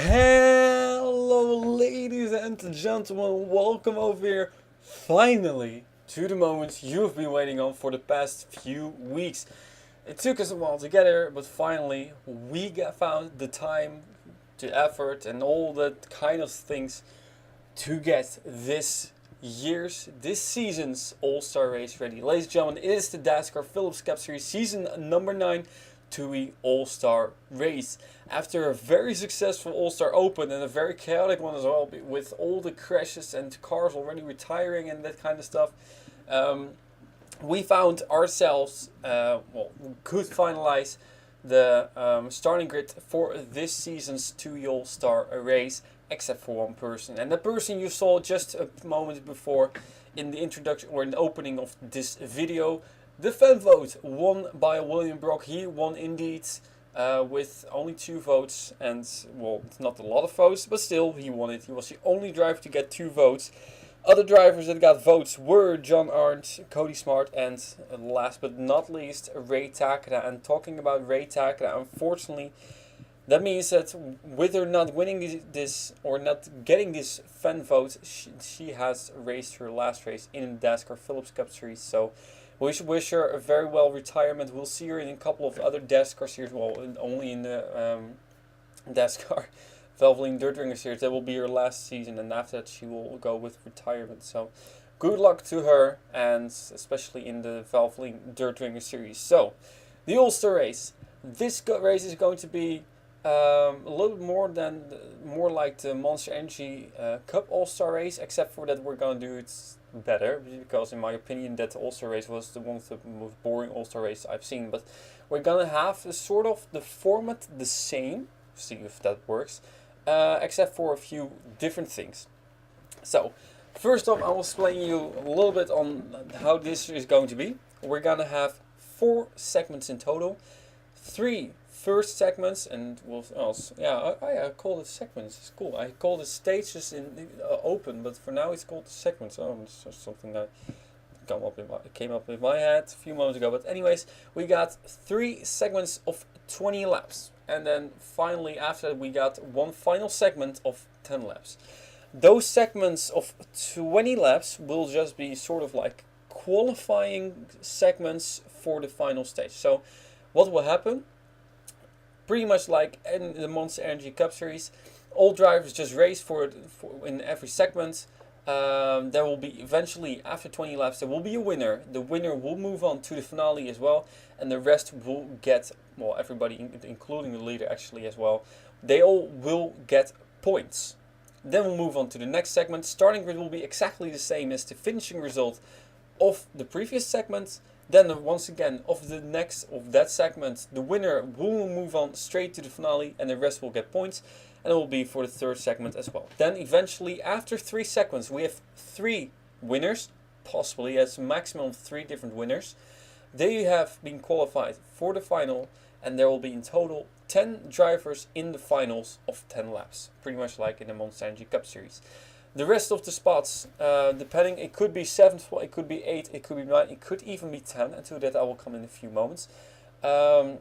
Hello, ladies and gentlemen, welcome over here, finally, to the moment you've been waiting on for the past few weeks. It took us a while to get here, but finally, found the time, the effort, and all that kind of things to get this season's All-Star race ready. Ladies and gentlemen, it is the Dascar Phillips Cup Series season number 9 TUI All-Star race. After a very successful All-Star Open and a very chaotic one as well, with all the crashes and cars already retiring and that kind of stuff, we found ourselves, we could finalize the starting grid for this season's TUI All-Star race, except for one person. And the person you saw just a moment before in the introduction or in the opening of this video, the fan vote won by William Brock. He won indeed with only 2 votes, and well, it's not a lot of votes, but still he won it. He was the only driver to get 2 votes. Other drivers that got votes were John Arndt, Cody Smart, and last but not least, Ray Takeda. And talking about Ray Takeda, unfortunately, that means that with her not winning this or not getting this fan vote, she has raced her last race in the Dascar Phillips Cup Series. So we should wish her a very well retirement. We'll see her in a couple of other Dascar series. Well, only in the Dascar Valvoline Dirt Ringer series. That will be her last season, and after that she will go with retirement. So good luck to her, and especially in the Valvoline Dirt Ringer series. So the All-Star race. This race is going to be a little bit more like the Monster Energy Cup All-Star race, except for that we're going to do it better, because in my opinion that All-Star race was one of the most boring All-Star races I've seen. But we're gonna have sort of the format the same, see if that works, except for a few different things. So first off, I will explain you a little bit on how this is going to be. We're gonna have 4 segments in total, 3 first segments, and we'll also, I call it segments. It's cool. I call it stages in open, but for now it's called segments. Oh, it's just something that came up in my head a few moments ago. But anyways, we got 3 segments of 20 laps, and then finally after that we got 1 final segment of 10 laps. Those segments of 20 laps will just be sort of like qualifying segments for the final stage. So what will happen? Pretty much like in the Monster Energy Cup Series, all drivers just race for in every segment. There will be eventually, after 20 laps, there will be a winner. The winner will move on to the finale as well, and the rest will get, well, everybody, including the leader actually as well, they all will get points. Then we'll move on to the next segment. Starting grid will be exactly the same as the finishing result of the previous segment. Then once again, of that segment, the winner will move on straight to the finale, and the rest will get points, and it will be for the 3rd segment as well. Then eventually, after 3 segments, we have 3 winners, possibly as a maximum of 3 different winners. They have been qualified for the final, and there will be in total 10 drivers in the finals of 10 laps, pretty much like in the Monster Energy Cup Series. The rest of the spots, depending, it could be 7, it could be 8, it could be 9, it could even be 10, and to that I will come in a few moments. The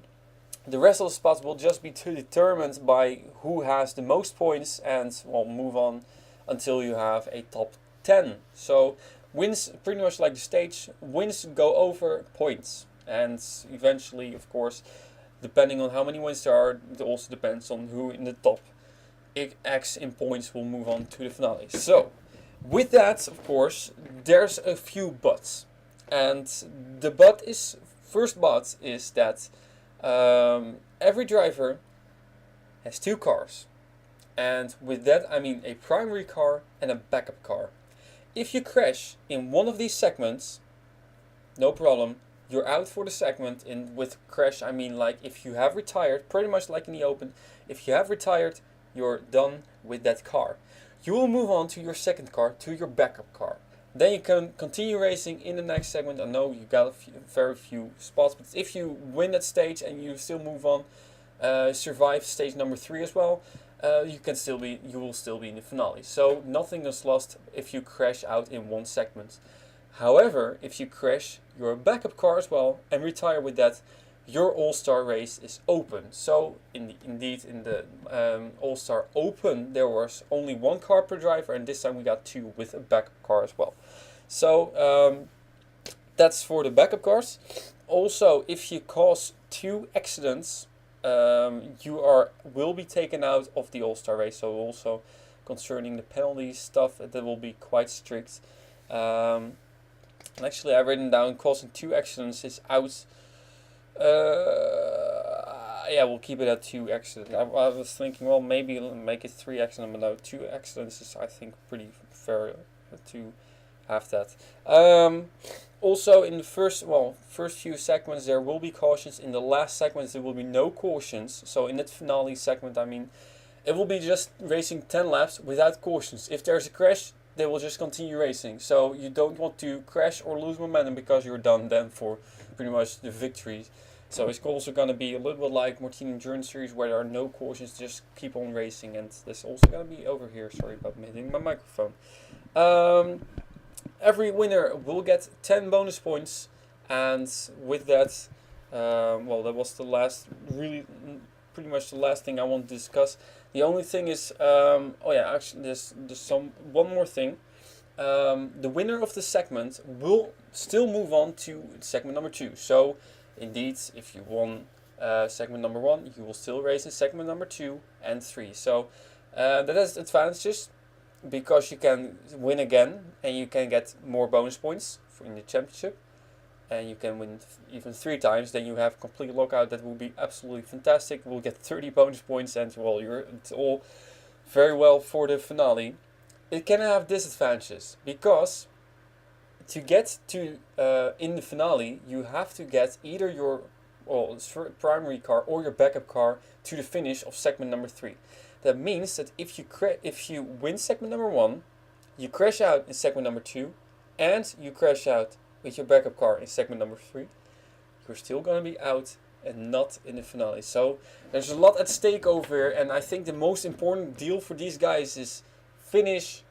rest of the spots will just be determined by who has the most points, and we'll move on until you have a top 10. So wins, pretty much like the stage, wins go over points, and eventually, of course, depending on how many wins there are, it also depends on who in the top X in points will move on to the finale. So with that, of course, there's a few buts, and the first but is that every driver has 2 cars, and with that I mean a primary car and a backup car. If you crash in one of these segments, no problem, you're out for the segment. And with crash I mean like if you have retired, pretty much like in the open, if you have retired, you're done with that car. You will move on to your second car, to your backup car. Then you can continue racing in the next segment. I know you got very few spots, but if you win that stage and you still move on, survive stage number 3 as well, you will still be in the finale. So nothing is lost if you crash out in one segment. However, if you crash your backup car as well and retire with that, your All-Star race is open. So indeed in the All-Star Open there was only one car per driver, and this time we got two with a backup car as well. So that's for the backup cars. Also, if you cause 2 accidents, you will be taken out of the All-Star race. So also concerning the penalties stuff, that will be quite strict. And actually, I've written down causing 2 accidents is out. Yeah, we'll keep it at 2 accidents. I was thinking, well, maybe make it 3 accidents, but no, 2 accidents is, I think, pretty fair to have that. Also, in the first few segments there will be cautions. In the last segments there will be no cautions. So in that finale segment, I mean, it will be just racing 10 laps without cautions. If there's a crash, they will just continue racing. So you don't want to crash or lose momentum, because you're done then for pretty much the victory. So it's also going to be a little bit like Martini Endurance Series, where there are no cautions, just keep on racing. And there's also going to be over here, sorry about hitting my microphone. Every winner will get 10 bonus points, and with that, well, that was the last, really, pretty much the last thing I want to discuss. The only thing is, oh yeah, actually, there's one more thing. The winner of the segment will still move on to segment number 2. So, indeed, if you won segment number 1, you will still race in segment number 2 and 3. So, that has advantages, because you can win again and you can get more bonus points in the championship, and you can win even 3 times. Then you have complete lockout. That will be absolutely fantastic. We'll get 30 bonus points, and well, it's all very well for the finale. It can have disadvantages, because to get to in the finale you have to get either your primary car or your backup car to the finish of segment number 3. That means that if you win segment number 1, you crash out in segment number 2, and you crash out with your backup car in segment number 3, you're still going to be out and not in the finale. So there's a lot at stake over here, and I think the most important deal for these guys is finish,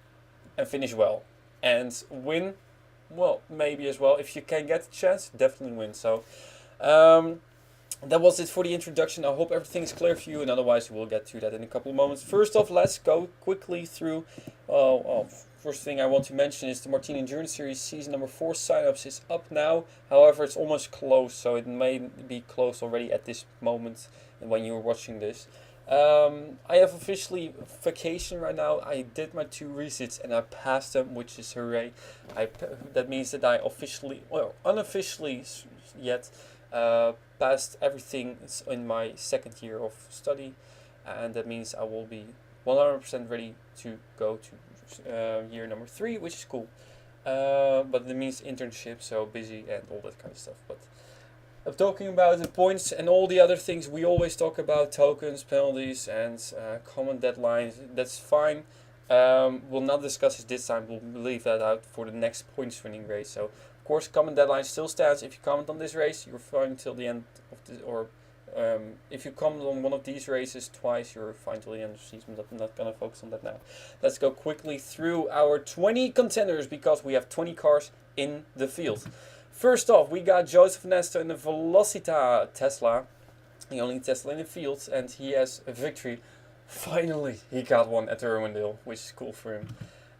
and finish well, and win, well, maybe as well. If you can get the chance, definitely win. So that was it for the introduction. I hope everything is clear for you, and otherwise we'll get to that in a couple of moments. First off, let's go quickly through. First thing I want to mention is the Martini Endurance Series Season number 4 signups is up now. However, it's almost closed, so it may be closed already at this moment when you're watching this. I have officially vacation right now. I did my 2 resits and I passed them, which is hooray. That means that I officially, well, unofficially yet, passed everything in my 2nd year of study, and that means I will be 100% ready to go to year number 3, which is cool. But that means internship, so busy and all that kind of stuff. But I'm talking about the points and all the other things. We always talk about tokens, penalties, and common deadlines. That's fine. We'll not discuss it this time. We'll leave that out for the next points winning race. So, of course, common deadline still stands. If you comment on this race, you're fine till the end of the, or if you comment on one of these races twice, you're fine till the end of the season. But I'm not gonna focus on that now. Let's go quickly through our 20 contenders, because we have 20 cars in the field. First off, we got Joseph Nesto in the Velocita Tesla, the only Tesla in the field, and he has a victory. Finally, he got one at Irwindale, which is cool for him.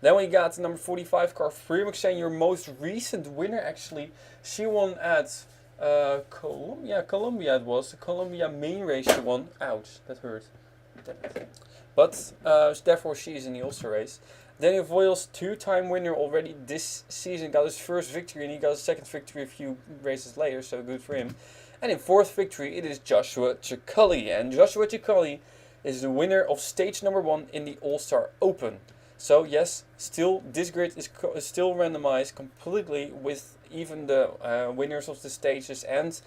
Then we got the number 45 car, Freemaxane, your most recent winner actually. She won at Columbia it was. The Columbia main race she won. Ouch, that hurt. But therefore she is in the All-Star race. Daniel Voiles, 2-time winner already this season, got his first victory, and he got his 2nd victory a few races later, so good for him. And in 4th victory, it is Joshua Ciccoli, and Joshua Ciccoli is the winner of stage number 1 in the All-Star Open. So yes, still this grid is still randomized completely, with even the winners of the stages and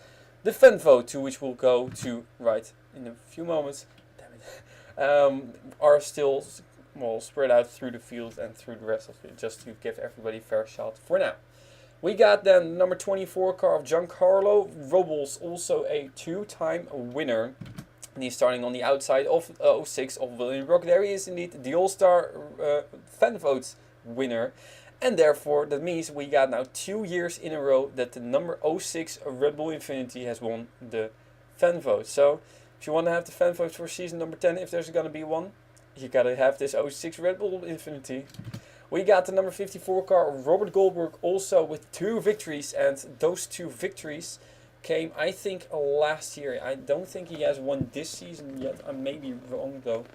the fan vote, to which we'll go to right in a few moments. Damn it, are still spread out through the field and through the rest of it, just to give everybody a fair shot for now. We got then number 24 car of Giancarlo Robles, also a 2-time winner. And he's starting on the outside of 06 of William Rock. There he is indeed, the All-Star fan votes winner. And therefore, that means we got now 2 years in a row that the number 06 Red Bull Infinity has won the fan vote. So if you want to have the fan vote for season number 10, if there's going to be one, you got to have this 06 Red Bull Infinity. We got the number 54 car, Robert Goldberg, also with 2 victories. And those 2 victories came, I think, last year. I don't think he has won this season yet. I may be wrong, though.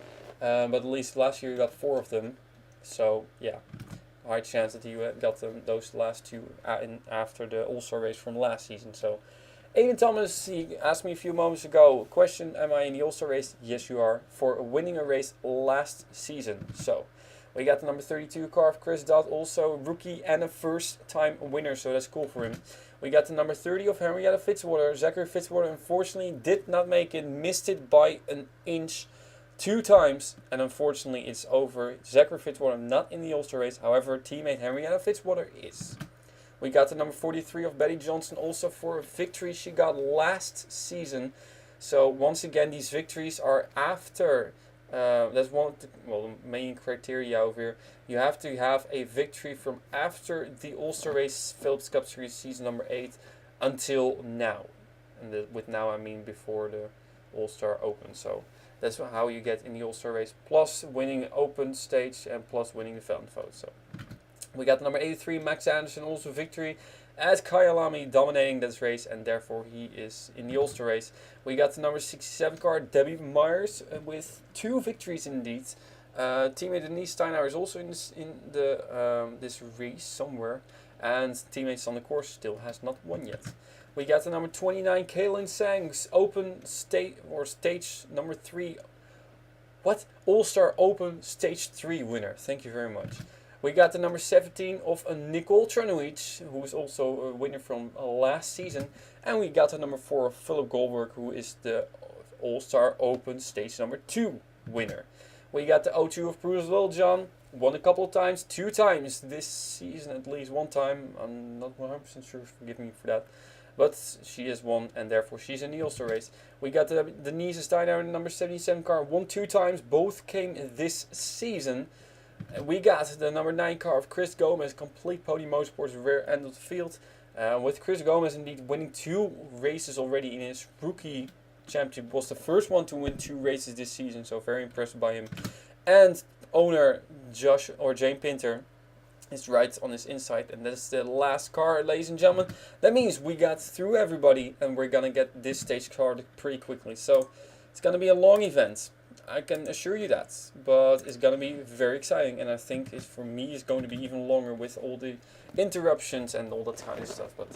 But at least last year he got 4 of them. So, yeah. High chance that he got those last 2 after the All-Star race from last season. So, Aiden Thomas, he asked me a few moments ago, question, am I in the All-Star race? Yes, you are, for winning a race last season. So, we got the number 32 car of Chris Dodd, also rookie and a first-time winner, so that's cool for him. We got the number 30 of Henrietta Fitzwater. Zachary Fitzwater unfortunately did not make it, missed it by an inch 2 times, and unfortunately it's over. Zachary Fitzwater not in the All-Star race, however, teammate Henrietta Fitzwater is. We got the number 43 of Betty Johnson, also for a victory she got last season. So once again, these victories are after... that's one of the main criteria over here. You have to have a victory from after the All-Star Race Phillips Cup Series season number 8 until now. And with now I mean before the All-Star Open. So that's how you get in the All-Star Race, plus winning open stage and plus winning the fan vote. So we got number 83 Max Anderson, also victory as Kaya Lamy dominating this race, and therefore he is in the All-Star race. We got the number 67 car, Debbie Myers, with 2 victories indeed. Teammate Denise Steinhauer is also in this race somewhere, and teammate on the course still has not won yet. We got the number 29 Kaylin Sangs, Open State or Stage number 3. What? All-Star Open Stage 3 winner. Thank you very much. We got the number 17 of Nicole Tranuich, who is also a winner from last season. And we got the number 4 of Philip Goldberg, who is the All-Star Open Stage number 2 winner. We got the O2 of Bruce Littlejohn, won a couple of times, 2 times this season, at least 1 time. I'm not 100% sure, forgive me for that. But she has won, and therefore she's in the All-Star race. We got the Denise Steiner, number 77 car, won 2 times, both came this season. We got the number 9 car of Chris Gomez, complete Podium Motorsports rear end of the field. With Chris Gomez indeed winning 2 races already in his rookie championship. Was the first one to win 2 races this season, so very impressed by him. And owner Jane Pinter is right on his inside, and that's the last car, ladies and gentlemen. That means we got through everybody, and we're gonna get this stage started pretty quickly. So it's gonna be a long event, I can assure you that, but it's gonna be very exciting, and I think for me it's going to be even longer with all the interruptions and all that kind of stuff. But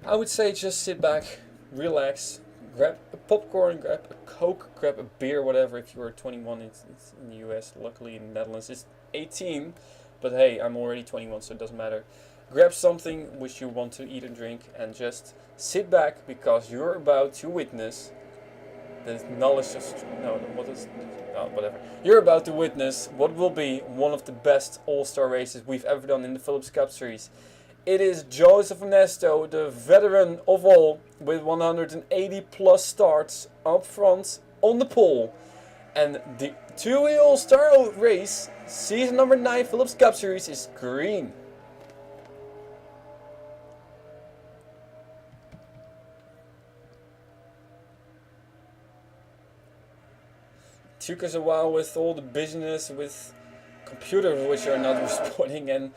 I would say just sit back, relax, grab a popcorn, grab a Coke, grab a beer, whatever. If you're 21, it's in the US. Luckily in the Netherlands it's 18, but hey, I'm already 21, so it doesn't matter. Grab something which you want to eat and drink, and just sit back, because you're about to witness the knowledge of whatever. You're about to witness what will be one of the best All-Star races we've ever done in the Phillips Cup Series. It is Joseph Ernesto, the veteran of all, with 180 plus starts up front on the pole. And the TUI All-Star race, season number 9 Phillips Cup Series, is green. Took us a while with all the business with computers which are not responding, and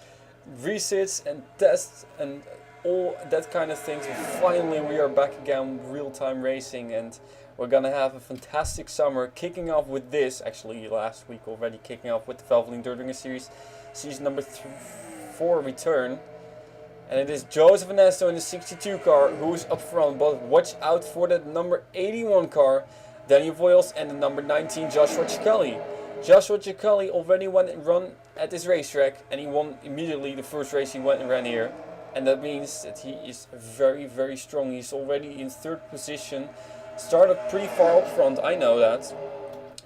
resets and tests and all that kind of things. And finally we are back again, real-time racing, and we're gonna have a fantastic summer, kicking off with this, actually last week already, kicking off with the Valvoline Dirtwinger Series, season number 4 return. And it is Joseph Ernesto in the 62 car who is up front, but watch out for that number 81 car, Daniel Voiles, and the number 19 Joshua Cicchelli. Joshua Cicchelli already went and run at this racetrack, and he won immediately the first race he went and ran here. And that means that he is very, very strong. He's already in 3rd position. Started pretty far up front, I know that.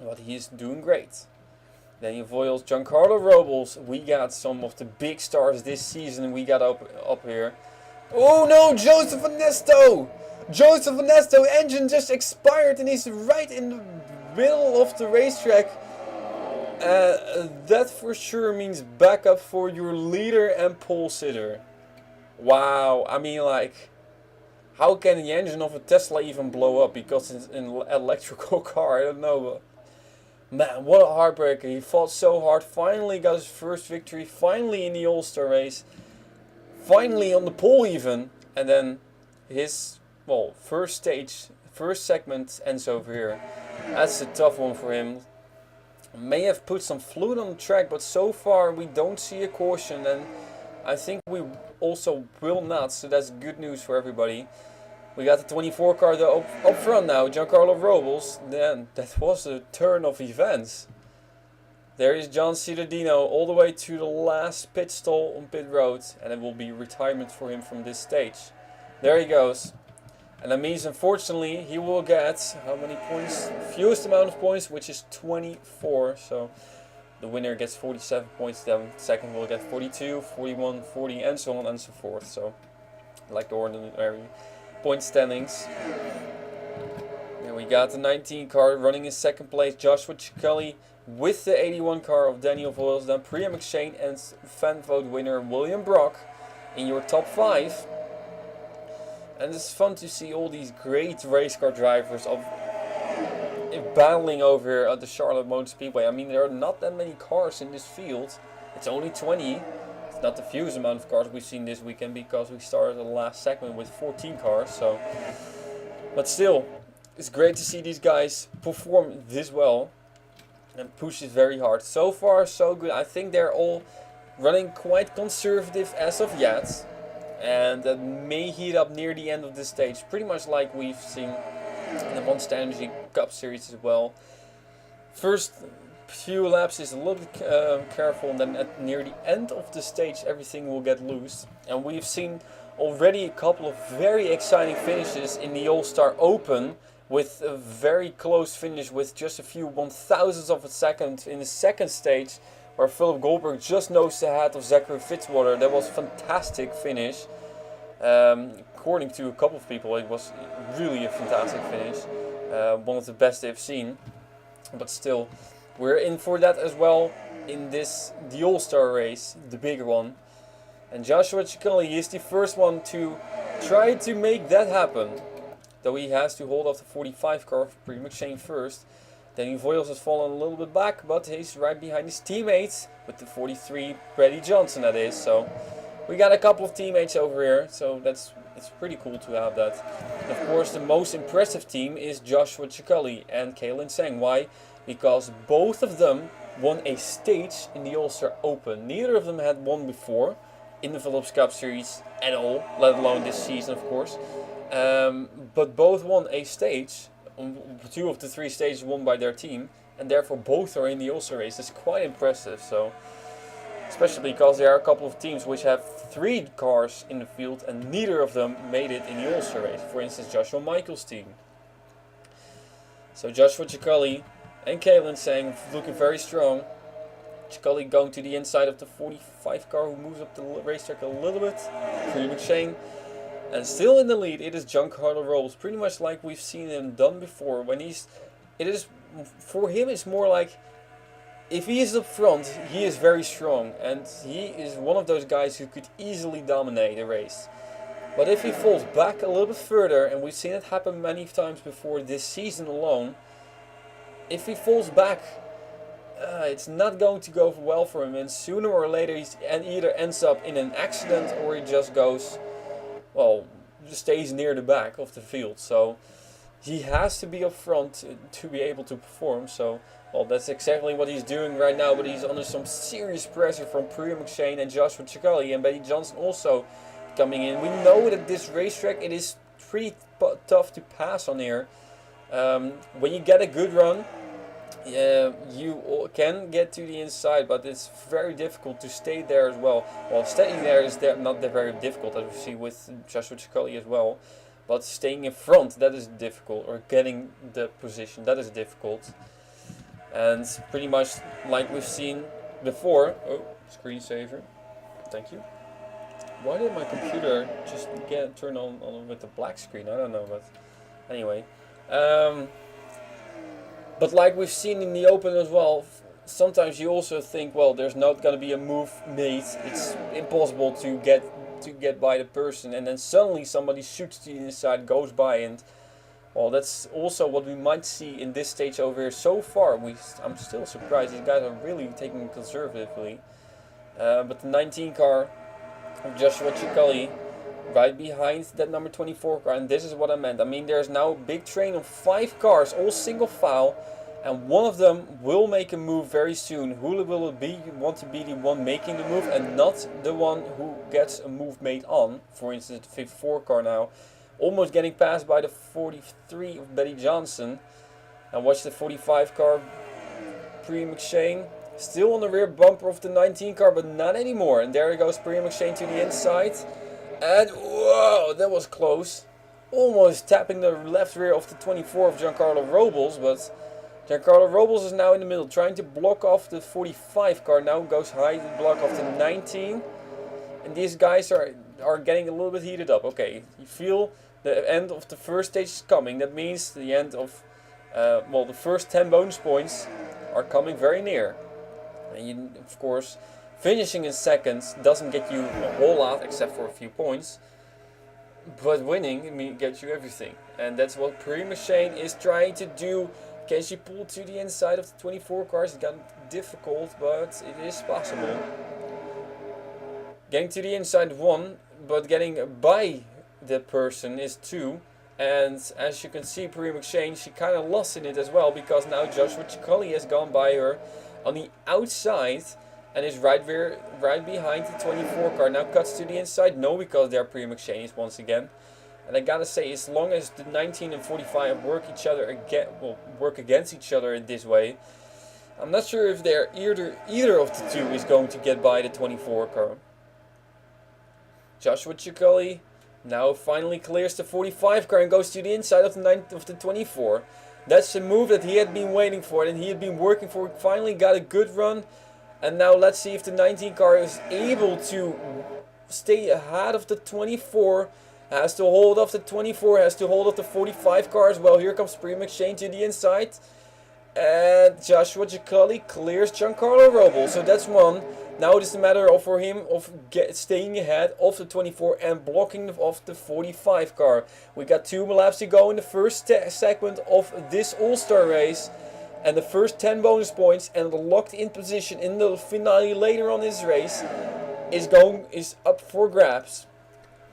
But he's doing great. Daniel Voiles, Giancarlo Robles. We got some of the big stars this season we got up here. Oh no, Joseph Ernesto! Joseph Ernesto engine just expired, and he's right in the middle of the racetrack. That for sure means backup for your leader and pole sitter. Wow, I mean, like, How can the engine of a Tesla even blow up because it's an electrical car? I don't know. Man, what a heartbreaker. He fought so hard, finally got his first victory, finally in the All-Star race, finally on the pole even, and then his, well, first stage, first segment ends over here. That's a tough one for him. May have put some fluid on the track, but so far we don't see a caution, and I think we also will not, so that's good news for everybody. We got the 24 car though up front now, Giancarlo Robles. Then that was a turn of events. There is John Cittadino all the way to the last pit stall on pit road, and it will be retirement for him from this stage. There he goes. And that means unfortunately he will get how many points? Fewest amount of points, which is 24. So the winner gets 47 points, then second will get 42, 41, 40 and so on and so forth. So like the ordinary point standings. And we got the 19 car running in second place, Joshua Cicchelli, with the 81 car of Daniel Voiles, then Priya McShane and fan vote winner William Brock in your top 5. And it's fun to see all these great race car drivers battling over here at the Charlotte Motor Speedway. I mean, there are not that many cars in this field. It's only 20. It's not the fewest amount of cars we've seen this weekend because we started the last segment with 14 cars. So, but still, it's great to see these guys perform this well and push it very hard. So far, so good. I think they're all running quite conservative as of yet. And that may heat up near the end of this stage, pretty much like we've seen in the Monster Energy Cup Series as well. First few laps is a little bit careful, and then near the end of the stage everything will get loose. And we've seen already a couple of very exciting finishes in the All-Star Open, with a very close finish with just a few 1,000ths of a second in the second stage, where Philip Goldberg just nosed ahead of Zachary Fitzwater. That was a fantastic finish. According to a couple of people, it was really a fantastic finish. One of the best they've seen. But still, we're in for that as well in the All-Star race, the bigger one. And Joshua Cicchelli is the first one to try to make that happen. Though he has to hold off the 45 car of Priya McShane first. Daniel Voiles has fallen a little bit back, but he's right behind his teammates with the 43, Brady Johnson that is. So we got a couple of teammates over here, so it's pretty cool to have that. And of course, the most impressive team is Joshua Cicchelli and Kaylin Tseng. Why? Because both of them won a stage in the All-Star Open. Neither of them had won before in the Phillips Cup Series at all, let alone this season, of course. But both won a stage. 2 of the 3 stages won by their team, and therefore both are in the All-Star race. That's quite impressive. So, especially because there are a couple of teams which have 3 cars in the field and neither of them made it in the All-Star race. For instance, Joshua Michael's team. So Joshua Cicchelli and Kaylin Tseng looking very strong. Cicchelli going to the inside of the 45 car, who moves up the racetrack a little bit. Priya McShane. And still in the lead, it is Giancarlo Robles, pretty much like we've seen him done before. For him, it's more like, if he is up front, he is very strong, and he is one of those guys who could easily dominate a race. But if he falls back a little bit further, and we've seen it happen many times before this season alone, if he falls back, it's not going to go well for him, and sooner or later he either ends up in an accident or he just goes, well, stays near the back of the field. So he has to be up front to be able to perform. So, well, that's exactly what he's doing right now, but he's under some serious pressure from Priya McShane and Joshua Cicchelli, and Betty Johnson also coming in. We know that this racetrack, it is pretty tough to pass on here. When you get a good run, you can get to the inside, but it's very difficult to stay there as well. Well, staying there is not that very difficult, as we see with Joshua Cicchelli as well. But staying in front, that is difficult, or getting the position, that is difficult. And pretty much like we've seen before. Oh, screensaver. Thank you. Why did my computer just turn on with the black screen? I don't know, but anyway. But like we've seen in the Open as well, sometimes you also think, well, there's not going to be a move made. It's impossible to get to get by the person, and then suddenly somebody shoots to the inside, goes by, and well, that's also what we might see in this stage over here so far. I'm still surprised these guys are really taking it conservatively. But the 19 car of Joshua Ciccoli right behind that number 24 car, and this is what I meant. I mean, there's now a big train of 5 cars, all single file, and one of them will make a move very soon. Who will it be? You want to be the one making the move and not the one who gets a move made on. For instance, the 54 car now almost getting passed by the 43 of Betty Johnson. And watch the 45 car, Priya McShane, still on the rear bumper of the 19 car, but not anymore. And there goes Priya McShane to the inside. And whoa, that was close. Almost tapping the left rear of the 24 of Giancarlo Robles, but Giancarlo Robles is now in the middle, trying to block off the 45 car. Now goes high to block off the 19. And these guys are getting a little bit heated up. Okay, you feel the end of the first stage is coming. That means the end of, well, the first 10 bonus points are coming very near. And you, of course, finishing in seconds doesn't get you a whole lot except for a few points. But winning gets you everything. And that's what Priya McShane is trying to do. Can she pull to the inside of the 24 cars? It's gotten difficult, but it is possible. Getting to the inside 1, but getting by the person is 2. And as you can see, Priya McShane, she kind of lost in it as well, because now Joshua Ciccoli has gone by her on the outside and is right behind the 24 car. Now cuts to the inside. No, because there Priya McShane is once again. And I gotta say, as long as the 19 and 45 work against each other in this way, I'm not sure if either of the two is going to get by the 24 car. Joshua Ciccoli now finally clears the 45 car and goes to the inside of the 24. That's the move that he had been waiting for and he had been working for. Finally got a good run. And now let's see if the 19 car is able to stay ahead of the 24. Has to hold off the 24, has to hold off the 45 car as well. Here comes Priya McShane to the inside. And Joshua Ciccoli clears Giancarlo Robles. So that's one. Now it is a matter of for him of staying ahead of the 24 and blocking off the 45 car. We got 2 laps to go in the first segment of this All-Star race. And the first 10 bonus points and the locked in position in the finale later on this race is up for grabs.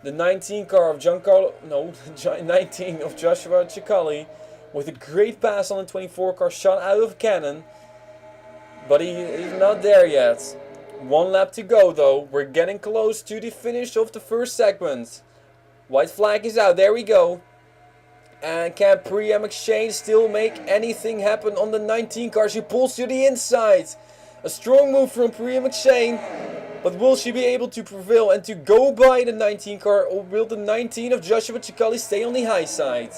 The 19 car of 19 of Joshua Ciccoli with a great pass on the 24 car, shot out of a cannon. But he's not there yet. 1 lap to go though. We're getting close to the finish of the first segment. White flag is out. There we go. And can Priya McShane still make anything happen on the 19 car? She pulls to the inside. A strong move from Priya McShane. But will she be able to prevail and to go by the 19 car, or will the 19 of Joshua Ciccoli stay on the high side?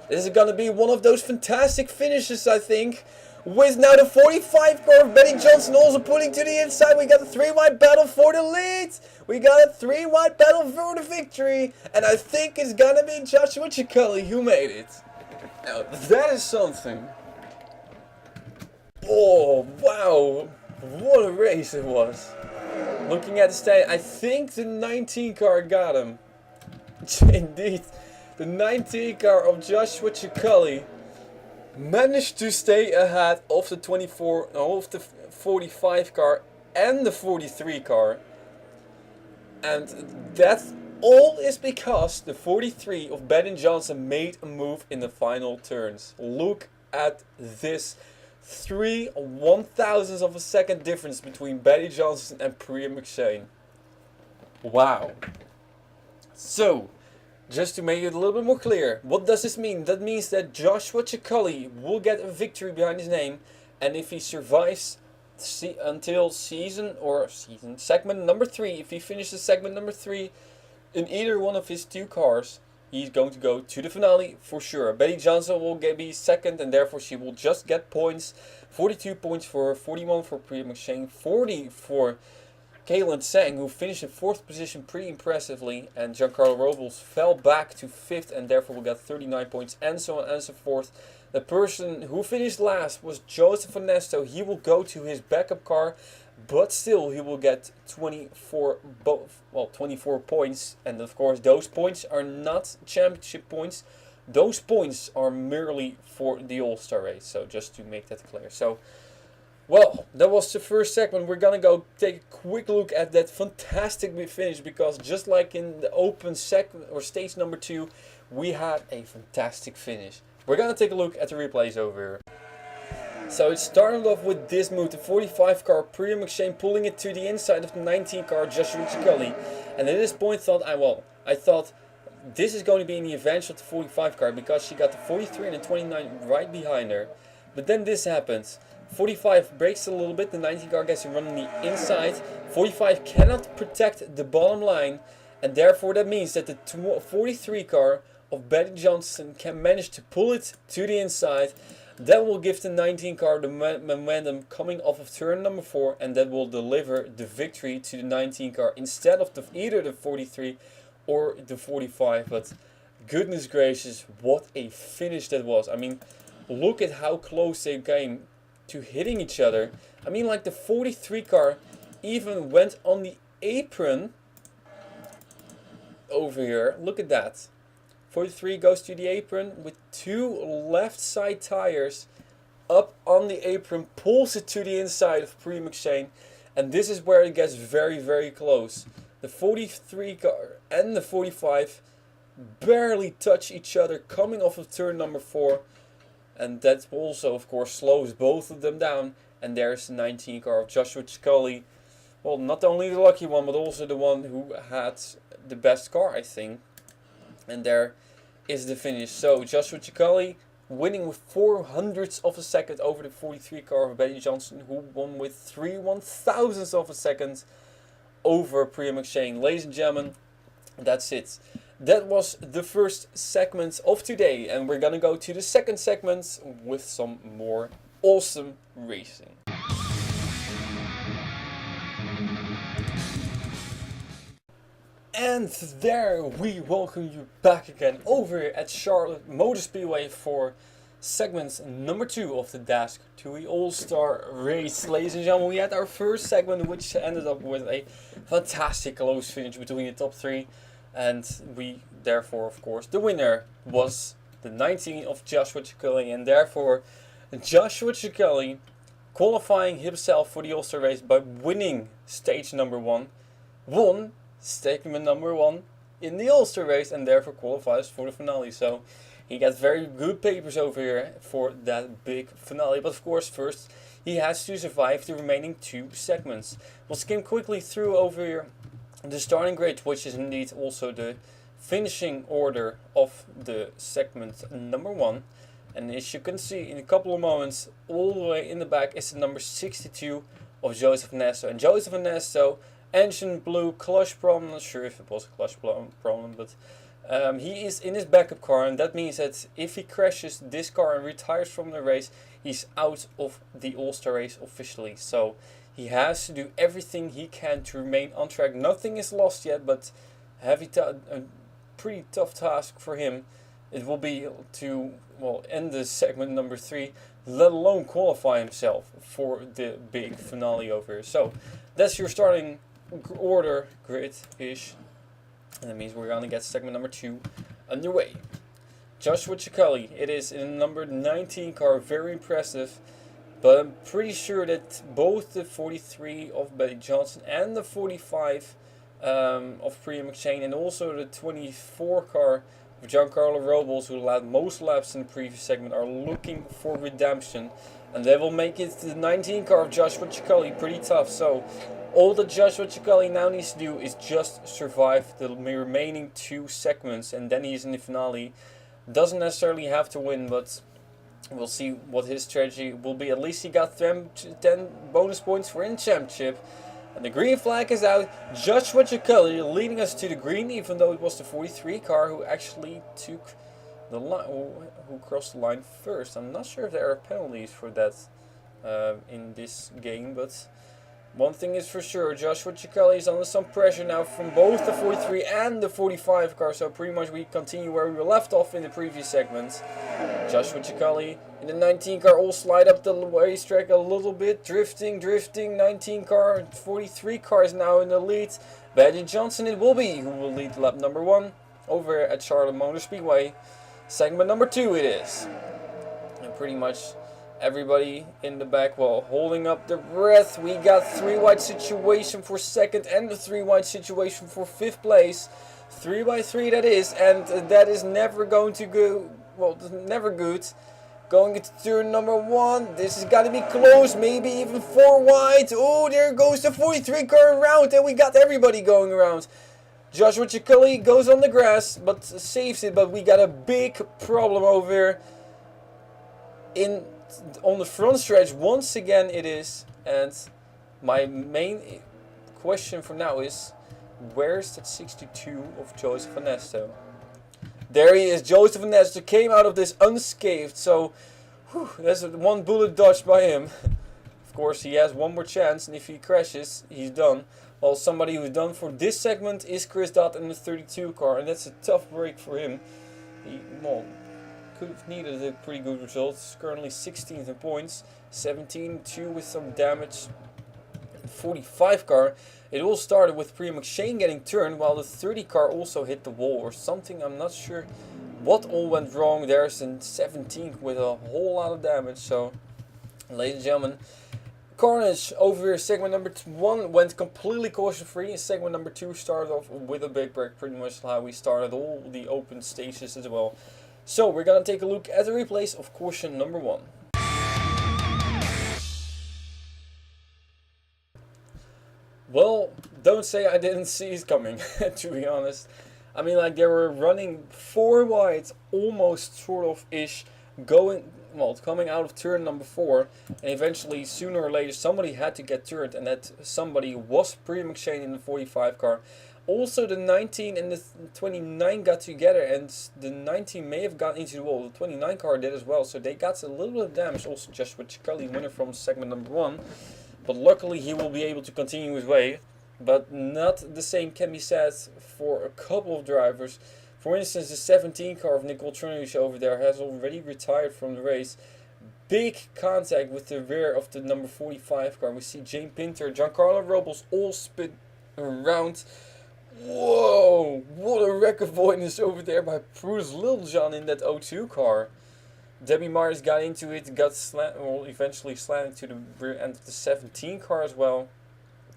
This is going to be one of those fantastic finishes, I think. With now the 45 car of Betty Johnson also pulling to the inside. We got a 3-wide battle for the lead. We got a 3-wide battle for the victory. And I think it's going to be Joshua Ciccoli who made it. Now that is something. Oh, wow. What a race it was. Looking at the stat, I think the 19 car got him. Indeed, the 19 car of Joshua Ciccoli managed to stay ahead of the 24, of the 45 car and the 43 car. And that all is because the 43 of Ben Johnson made a move in the final turns. Look at this. 3 1,000ths of a second difference between Betty Johnson and Priya McShane. Wow. So, just to make it a little bit more clear, what does this mean? That means that Joshua Ciccoli will get a victory behind his name, and if he survives until segment number 3, if he finishes segment number 3 in either one of his 2 cars, he's going to go to the finale for sure. Betty Johnson will be second, and therefore she will just get points. 42 points for her, 41 for Priya McShane, 40 for Kaylin Sang, who finished in 4th position pretty impressively. And Giancarlo Robles fell back to 5th, and therefore will get 39 points, and so on and so forth. The person who finished last was Joseph Ernesto. He will go to his backup car. but still he will get 24 points, and of course those points are not championship points. Those points are merely for the All-Star race, so just to make that clear. So, well, that was the first segment. We're gonna go take a quick look at that fantastic finish, because just like in the open segment or stage number 2, we had a fantastic finish. We're gonna take a look at the replays over here. So it started off with this move, the 45 car, Priya McShane pulling it to the inside of the 19 car, Joshua Ciccoli. And at this point I thought this is going to be in the advantage of the 45 car, because she got the 43 and the 29 right behind her. But then this happens. 45 brakes a little bit, the 19 car gets to run on the inside. 45 cannot protect the bottom line, and therefore that means that the 43 car of Betty Johnson can manage to pull it to the inside. That will give the 19 car the momentum coming off of turn number 4, and that will deliver the victory to the 19 car instead of either the 43 or the 45. But goodness gracious, what a finish that was. I mean, look at how close they came to hitting each other. I mean, like the 43 car even went on the apron over here. Look at that. 43 goes to the apron with 2 left side tires up on the apron, pulls it to the inside of Priya McShane, and this is where it gets very, very close. The 43 car and the 45 barely touch each other coming off of turn number 4, and that also of course slows both of them down. And there's the 19 car of Joshua Ciccoli. Well, not only the lucky one, but also the one who had the best car, I think. And there is the finish. So Joshua Ciccoli winning with 400ths of a second over the 43 car of Betty Johnson, who won with 3/1000ths of a second over Priya McShane. Ladies and gentlemen, that's it. That was the first segment of today, and we're gonna go to the second segment with some more awesome racing. And there we welcome you back again over here at Charlotte Motor Speedway for segment number 2 of the Dascar TUI All-Star race. Ladies and gentlemen, we had our first segment, which ended up with a fantastic close finish between the top 3. And we, therefore, of course, the winner was the 19 of Joshua Ciccoli. And therefore, Joshua Ciccoli qualifying himself for the All-Star race by winning stage number 1, won segment number 1 in the All-Star race, and therefore qualifies for the finale. So he got very good papers over here for that big finale. But of course, first he has to survive the remaining 2 segments. We'll skim quickly through over here the starting grid, which is indeed also the finishing order of the segment number 1. And as you can see in a couple of moments, all the way in the back is the number 62 of Joseph Nesto. And Joseph Nesto, engine blew, clutch problem, not sure if it was a clutch problem, but he is in his backup car, and that means that if he crashes this car and retires from the race, he's out of the All-Star race officially. So he has to do everything he can to remain on track. Nothing is lost yet, but a pretty tough task for him. It will be to end the segment number 3, let alone qualify himself for the big finale over here. So that's your starting order grid-ish. And that means we're going to get segment number 2 underway. Joshua Ciccoli, it is in the number 19 car, very impressive. But I'm pretty sure that both the 43 of Betty Johnson and the 45 of Priya McShane, and also the 24 car of Giancarlo Robles, who led most laps in the previous segment, are looking for redemption. And they will make it to the 19 car of Joshua Ciccoli pretty tough. So all that Joshua Ciccoli now needs to do is just survive the remaining 2 segments, and then he's in the finale. Doesn't necessarily have to win, but we'll see what his strategy will be. At least he got 10 bonus points for in championship. And the green flag is out. Joshua Ciccoli leading us to the green, even though it was the 43 car who actually took the line, who crossed the line first. I'm not sure if there are penalties for that in this game, but one thing is for sure, Joshua Ciccoli is under some pressure now from both the 43 and the 45 car. So pretty much we continue where we were left off in the previous segment. Joshua Chicali in the 19 car all slide up the racetrack a little bit. Drifting. 19 car, 43 car is now in the lead. Badger Johnson it will be who will lead lap number 1 over at Charlotte Motor Speedway. Segment number 2 it is. And pretty much everybody in the back, well, holding up their breath. We got 3 wide situation for second and the 3 wide situation for 5th place. 3 by 3 that is, and that is never going to go, well, never good. Going into turn number 1, this has got to be close, maybe even 4 wide. Oh, there goes the 43 car around, and we got everybody going around. Joshua Chicali goes on the grass, but saves it, but we got a big problem over here on the front stretch once again it is. And my main question for now is, where's that 62 of Joseph Ernesto? There he is, Joseph Ernesto came out of this unscathed, so that's one bullet dodged by him. Of course he has one more chance, and if he crashes he's done. Well, somebody who's done for this segment is Chris Dodd in the 32 car, and that's a tough break for him. He, well, could have needed a pretty good result. He's currently 16th in points, 17-2 with some damage. 45 car, it all started with Priya McShane getting turned while the 30 car also hit the wall or something. I'm not sure what all went wrong. There's in 17th with a whole lot of damage. So, ladies and gentlemen, carnage over here. Segment number 1 went completely caution free, and segment number 2 started off with a big break, pretty much how we started all the open stages as well. So we're gonna take a look at the replays of caution number 1. Well, don't say I didn't see it coming, to be honest. I mean, like, they were running 4 wide, almost sort of ish, coming out of turn number 4, and eventually, sooner or later, somebody had to get turned, and that somebody was Priya McShane in the 45 car. Also, the 19 and the 29 got together, and the 19 may have gone into the wall. The 29 car did as well, so they got a little bit of damage. Also, Joshua Chicali, winner from segment number 1. But luckily he will be able to continue his way. But not the same can be said for a couple of drivers. For instance, the 17 car of Nicole Trunnish over there has already retired from the race. Big contact with the rear of the number 45 car. We see Jane Pinter, Giancarlo Robles all spin around. Whoa, what a wreck avoidance over there by Bruce Littlejohn in that 02 car. Debbie Myers got into it, eventually slammed to the rear end of the 17 car as well.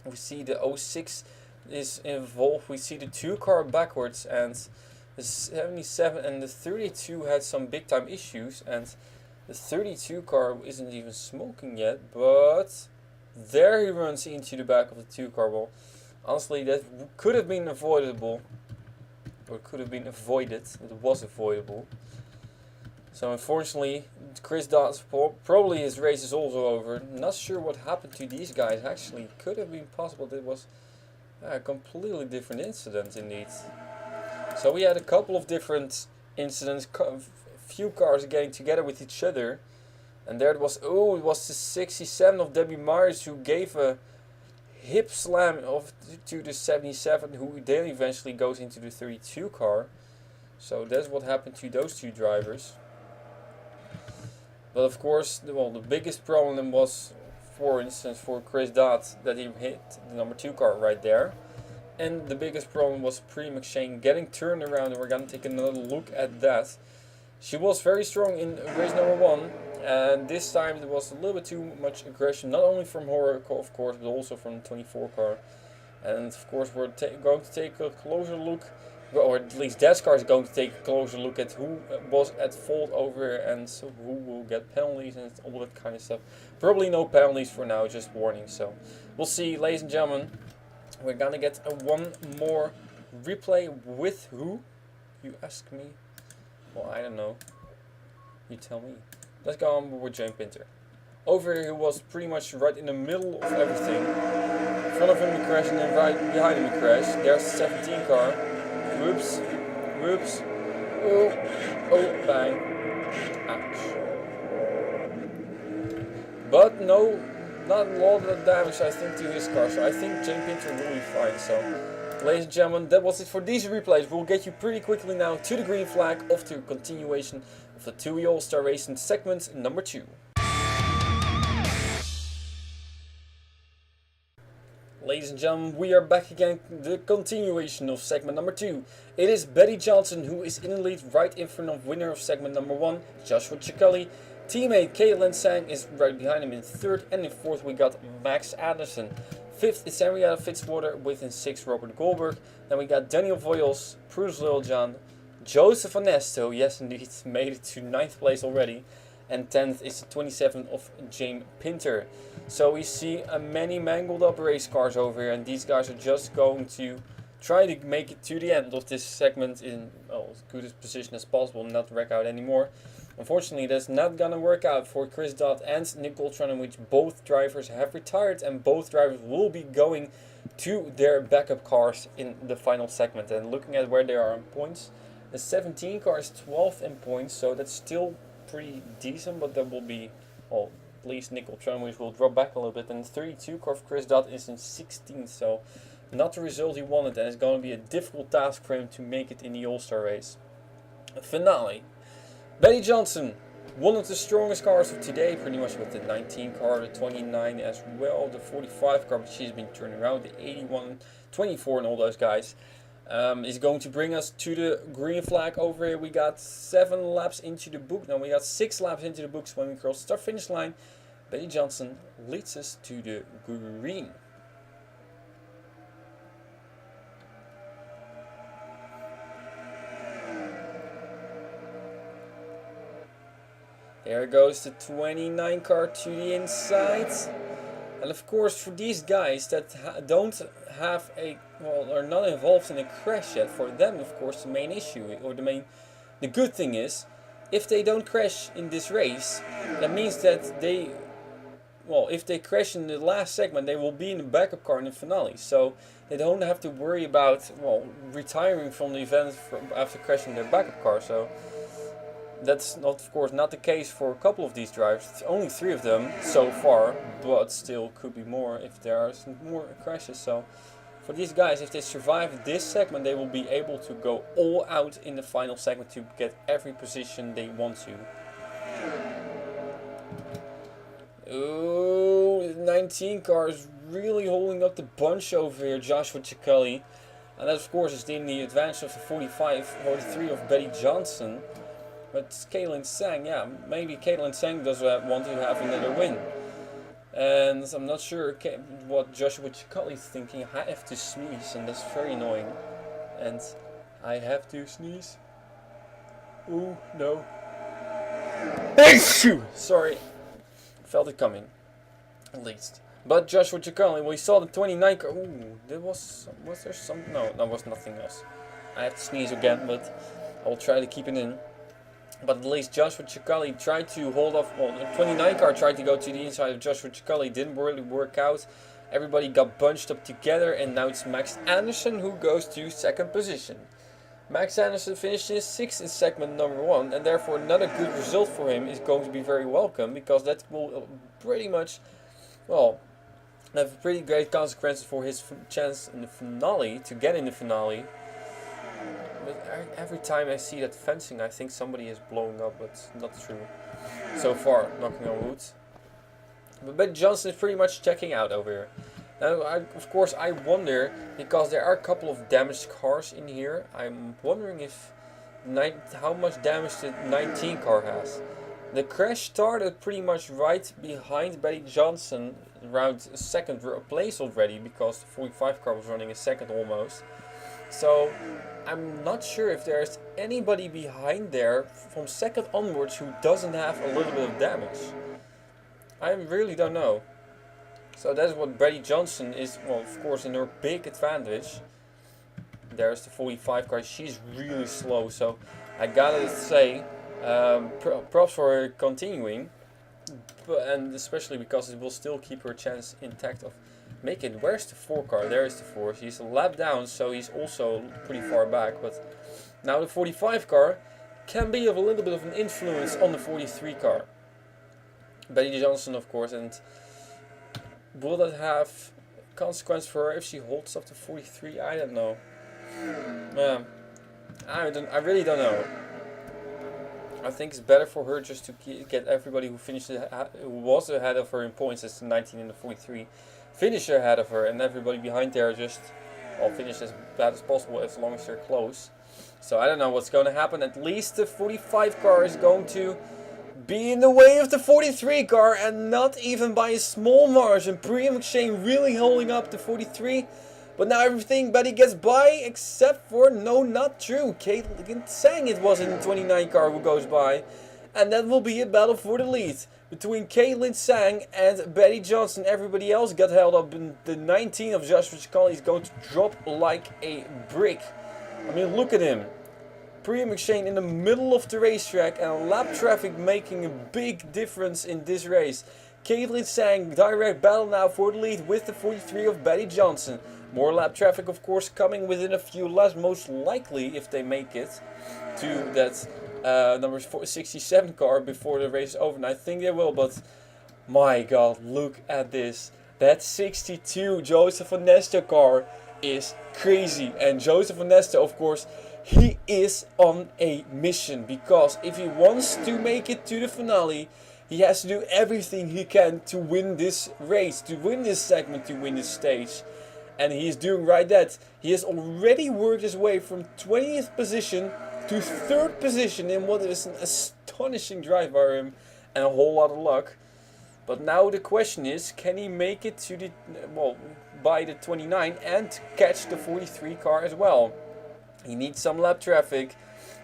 We see the 06 is involved. We see the 2 car backwards, and the 77 and the 32 had some big time issues, and the 32 car isn't even smoking yet, but there he runs into the back of the 2 car. Well, honestly, that could have been avoidable, or could have been avoided. It was avoidable. So unfortunately, Chris Dodd's probably his race is also over. Not sure what happened to these guys. Actually, could have been possible. It was a completely different incident indeed. So we had a couple of different incidents. Few cars getting together with each other, and there it was. Oh, it was the 67 of Debbie Myers who gave a hip slam to the 77, who then eventually goes into the 32 car. So that's what happened to those 2 drivers. But of course, the biggest problem was, for instance, for Chris Dodd, that he hit the number 2 car right there. And the biggest problem was Priya McShane getting turned around, and we're going to take another look at that. She was very strong in race number 1, and this time there was a little bit too much aggression, not only from her, of course, but also from the 24 car. And of course, we're going to take a closer look, or at least Dascar is going to take a closer look at who was at fault over here, and so who will get penalties and all that kind of stuff. Probably no penalties for now, just warning. So we'll see, ladies and gentlemen. We're gonna get one more replay with who? You ask me. Well, I don't know. You tell me. Let's go on with Jane Pinter. Over here, he was pretty much right in the middle of everything. In front of him, he crashed, and then right behind him, he crashed. There's the 17 car. Whoops. Whoops. Oh. Oh, bang. Ouch. But no, not a lot of damage, I think, to his car. So I think Jane Pinter will be fine. So, ladies and gentlemen, that was it for these replays. We'll get you pretty quickly now to the green flag of the continuation of the TUI All-Star Race in segment number 2. Ladies and gentlemen, we are back again, the continuation of segment number 2. It is Betty Johnson who is in the lead right in front of winner of segment number 1, Joshua Cicchelli. Teammate Caitlin Sang is right behind him in 3rd, and in 4th we got Max Anderson. 5th is Henrietta Fitzwater with in 6th Robert Goldberg. Then we got Daniel Voyles, Bruce Liljan, Joseph Anesto, yes indeed, made it to 9th place already. And 10th is the 27th of James Pinter. So we see many mangled up race cars over here, and these guys are just going to try to make it to the end of this segment in as good a position as possible, not to wreck out anymore. Unfortunately, that's not gonna work out for Chris Dodd and Nick Goldtron, in which both drivers have retired, and both drivers will be going to their backup cars in the final segment. And looking at where they are in points, the 17 car is 12th in points, so that's still pretty decent, but there will be, well, at least Nick Goldtron, which will drop back a little bit, and the 32 car of Chris Dodd is in 16th, so not the result he wanted, and it's going to be a difficult task for him to make it in the All-Star race. Finale. Betty Johnson, one of the strongest cars of today, pretty much with the 19 car, the 29 as well, the 45 car, but she's been turning around, the 81, 24 and all those guys. Is going to bring us to the green flag over here. We got 7 laps into the book. Now we got 6 laps into the books when we cross the start finish line. Betty Johnson leads us to the green. There goes the 29 car to the inside. And of course, for these guys that don't have are not involved in a crash yet, for them, of course, the main issue, or the good thing is, if they don't crash in this race, that means that if they crash in the last segment, they will be in the backup car in the finale. So they don't have to worry about, retiring from the event after crashing their backup car. So that's not, of course, not the case for a couple of these drivers. It's only 3 of them so far, but still could be more if there are some more crashes. So for these guys, if they survive this segment, they will be able to go all out in the final segment to get every position they want to. Oh, the 19 car is really holding up the bunch over here, Joshua Cicchelli. And that, of course, is in the advantage of the 43 of Betty Johnson. But Caitlin Sang, yeah, maybe Caitlin Sang does want to have another win. And I'm not sure what Joshua Cicchelli is thinking. I have to sneeze, and that's very annoying. And I have to sneeze. Ooh, no. Sorry. Felt it coming, at least. But Joshua Cicchelli, we saw the 29 car. Ooh, was there some? No, there was nothing else. I have to sneeze again, but I'll try to keep it in. But at least Joshua Cicchelli tried to hold off. Well, the 29 car tried to go to the inside of Joshua Cicchelli. Didn't really work out. Everybody got bunched up together, and now it's Max Anderson who goes to 2nd position. Max Anderson finishes 6th in segment number 1, and therefore another good result for him is going to be very welcome, because that will pretty much, have pretty great consequences for his chance in the finale, to get in the finale. But every time I see that fencing, I think somebody is blowing up, but it's not true. So far, knocking on wood. But Betty Johnson is pretty much checking out over here. Now, of course, I wonder, because there are a couple of damaged cars in here, I'm wondering how much damage the 19 car has. The crash started pretty much right behind Betty Johnson, around 2nd place already, because the 45 car was running a 2nd almost. So I'm not sure if there's anybody behind there from 2nd onwards who doesn't have a little bit of damage. I really don't know. So that's what Betty Johnson is, of course, in her big advantage. There's the 45 car. She's really slow, so I gotta say, props for her continuing, and especially because it will still keep her chance intact of making. Where's the 4 car? There is the 4. He's a lap down, so he's also pretty far back. But now the 45 car can be of a little bit of an influence on the 43 car. Betty Johnson, of course, and will that have consequence for her if she holds up to 43? I don't know. I really don't know. I think it's better for her just to get everybody who who was ahead of her in points, as the 19 and the 43, finish ahead of her, and everybody behind there just finish as bad as possible as long as they're close. So I don't know what's going to happen. At least the 45 car is going to be in the way of the 43 car, and not even by a small margin. Priya McShane really holding up the 43. But now everything Betty gets by, except for, no, not true. Caitlin Sang it was in the 29 car who goes by. And that will be a battle for the lead between Caitlin Sang and Betty Johnson. Everybody else got held up. In the 19 of Joshua Chicali is going to drop like a brick. I mean, look at him. Priya McShane in the middle of the racetrack, and lap traffic making a big difference in this race. Caitlin Sang, direct battle now for the lead with the 43 of Betty Johnson. More lap traffic, of course, coming within a few laps, most likely, if they make it to that number 67 car before the race is over. And I think they will, but my god, look at this. That 62 Joseph Onesto car is crazy. And Joseph Onesto, of course, he is on a mission, because if he wants to make it to the finale, he has to do everything he can to win this race, to win this segment, to win this stage. And he is doing right that. He has already worked his way from 20th position to 3rd position in what is an astonishing drive by him and a whole lot of luck. But now the question is, can he make it to the, by the 29 and catch the 43 car as well? He needs some lap traffic,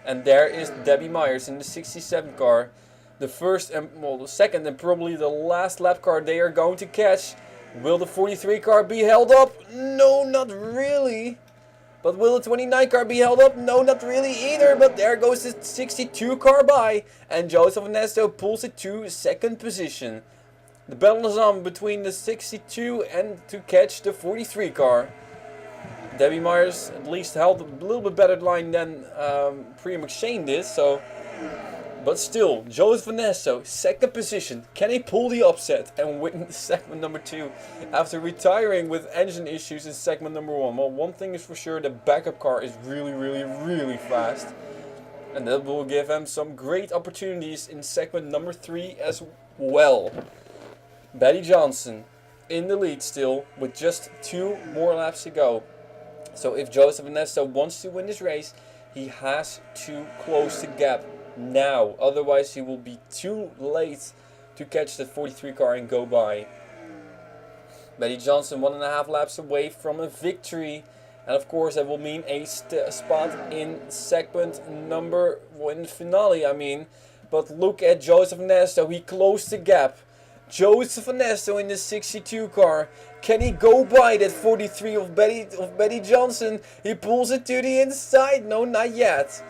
and there is Debbie Myers in the 67 car. The first and, the second and probably the last lap car they are going to catch. Will the 43 car be held up? No, not really. But will the 29 car be held up? No, not really either. But there goes the 62 car by, and Joseph Onesto pulls it to 2nd position. The battle is on between the 62 and to catch the 43 car. Debbie Myers at least held a little bit better line than Priya McShane did, so. But still, Joseph Onesto, 2nd position. Can he pull the upset and win segment number 2 after retiring with engine issues in segment number 1? Well, one thing is for sure, the backup car is really fast. And that will give him some great opportunities in segment number 3 as well. Betty Johnson in the lead still with just 2 more laps to go. So if Joseph Onesto wants to win this race, he has to close the gap now. Otherwise he will be too late to catch the 43 car and go by. Betty Johnson 1.5 laps away from a victory. And of course that will mean a spot in segment number 1 finale, I mean. But look at Joseph Onesto, he closed the gap. Joseph Onesto in the 62 car. Can he go by that 43 of Betty Johnson? He pulls it to the inside. No, not yet.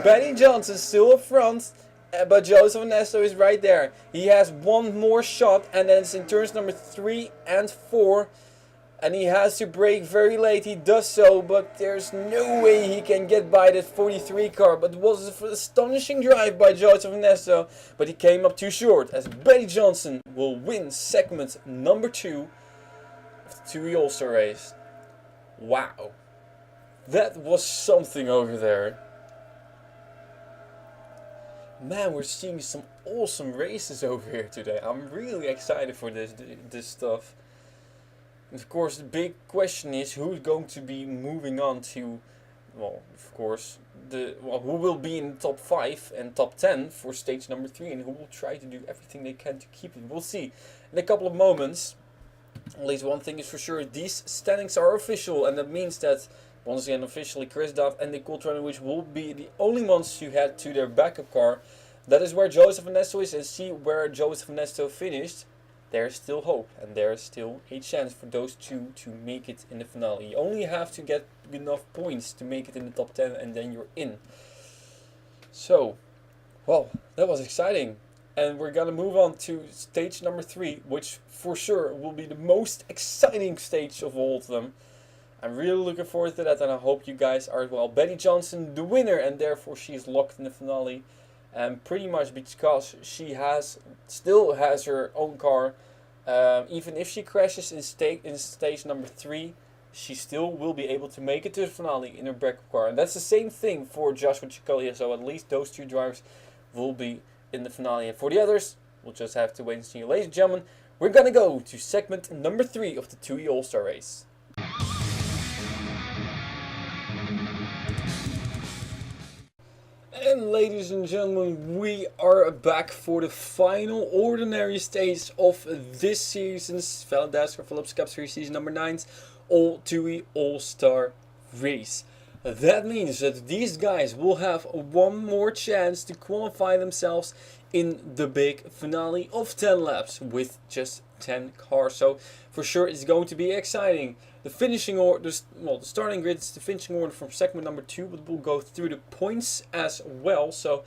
Betty Johnson still up front, but Joseph Onesto is right there. He has one more shot, and then it's in turns number 3 and 4. And he has to brake very late. He does so, but there's no way he can get by that 43 car. But it was an astonishing drive by Joseph Onesto, but he came up too short, as Betty Johnson will win segment number 2 of the TUI All-Star race. Wow. That was something over there. Man, we're seeing some awesome races over here today. I'm really excited for this stuff. Of course, the big question is who's going to be moving on to, well, of course, who will be in the top 5 and top 10 for stage number 3, and who will try to do everything they can to keep it. We'll see in a couple of moments. At least one thing is for sure, these standings are official, and that means that, once again, officially, Chris Duff and Nicole Trenowich will be the only ones who head to their backup car. That is where Joseph Onesto is, and see where Joseph Onesto finished. There's still hope, and there's still a chance for those two to make it in the finale. You only have to get enough points to make it in the top 10, and then you're in. So, well, that was exciting. And we're gonna move on to stage number 3, which for sure will be the most exciting stage of all of them. I'm really looking forward to that, and I hope you guys are as well. Betty Johnson, the winner, and therefore she is locked in the finale. And pretty much because she still has her own car. Even if she crashes in stage number 3, she still will be able to make it to the finale in her backup car. And that's the same thing for Joshua Chicali, so at least those two drivers will be in the finale. And for the others, we'll just have to wait and see. Ladies and gentlemen, we're gonna go to segment number 3 of the TUI All-Star Race. And ladies and gentlemen, we are back for the final ordinary stage of this season's Dascar Phillips Cup Series season number 9's TUI All-Star Race. That means that these guys will have one more chance to qualify themselves in the big finale of 10 laps with just 10 cars. So for sure it's going to be exciting. The finishing order, well, the starting grid is the finishing order from segment number 2, but we'll go through the points as well. So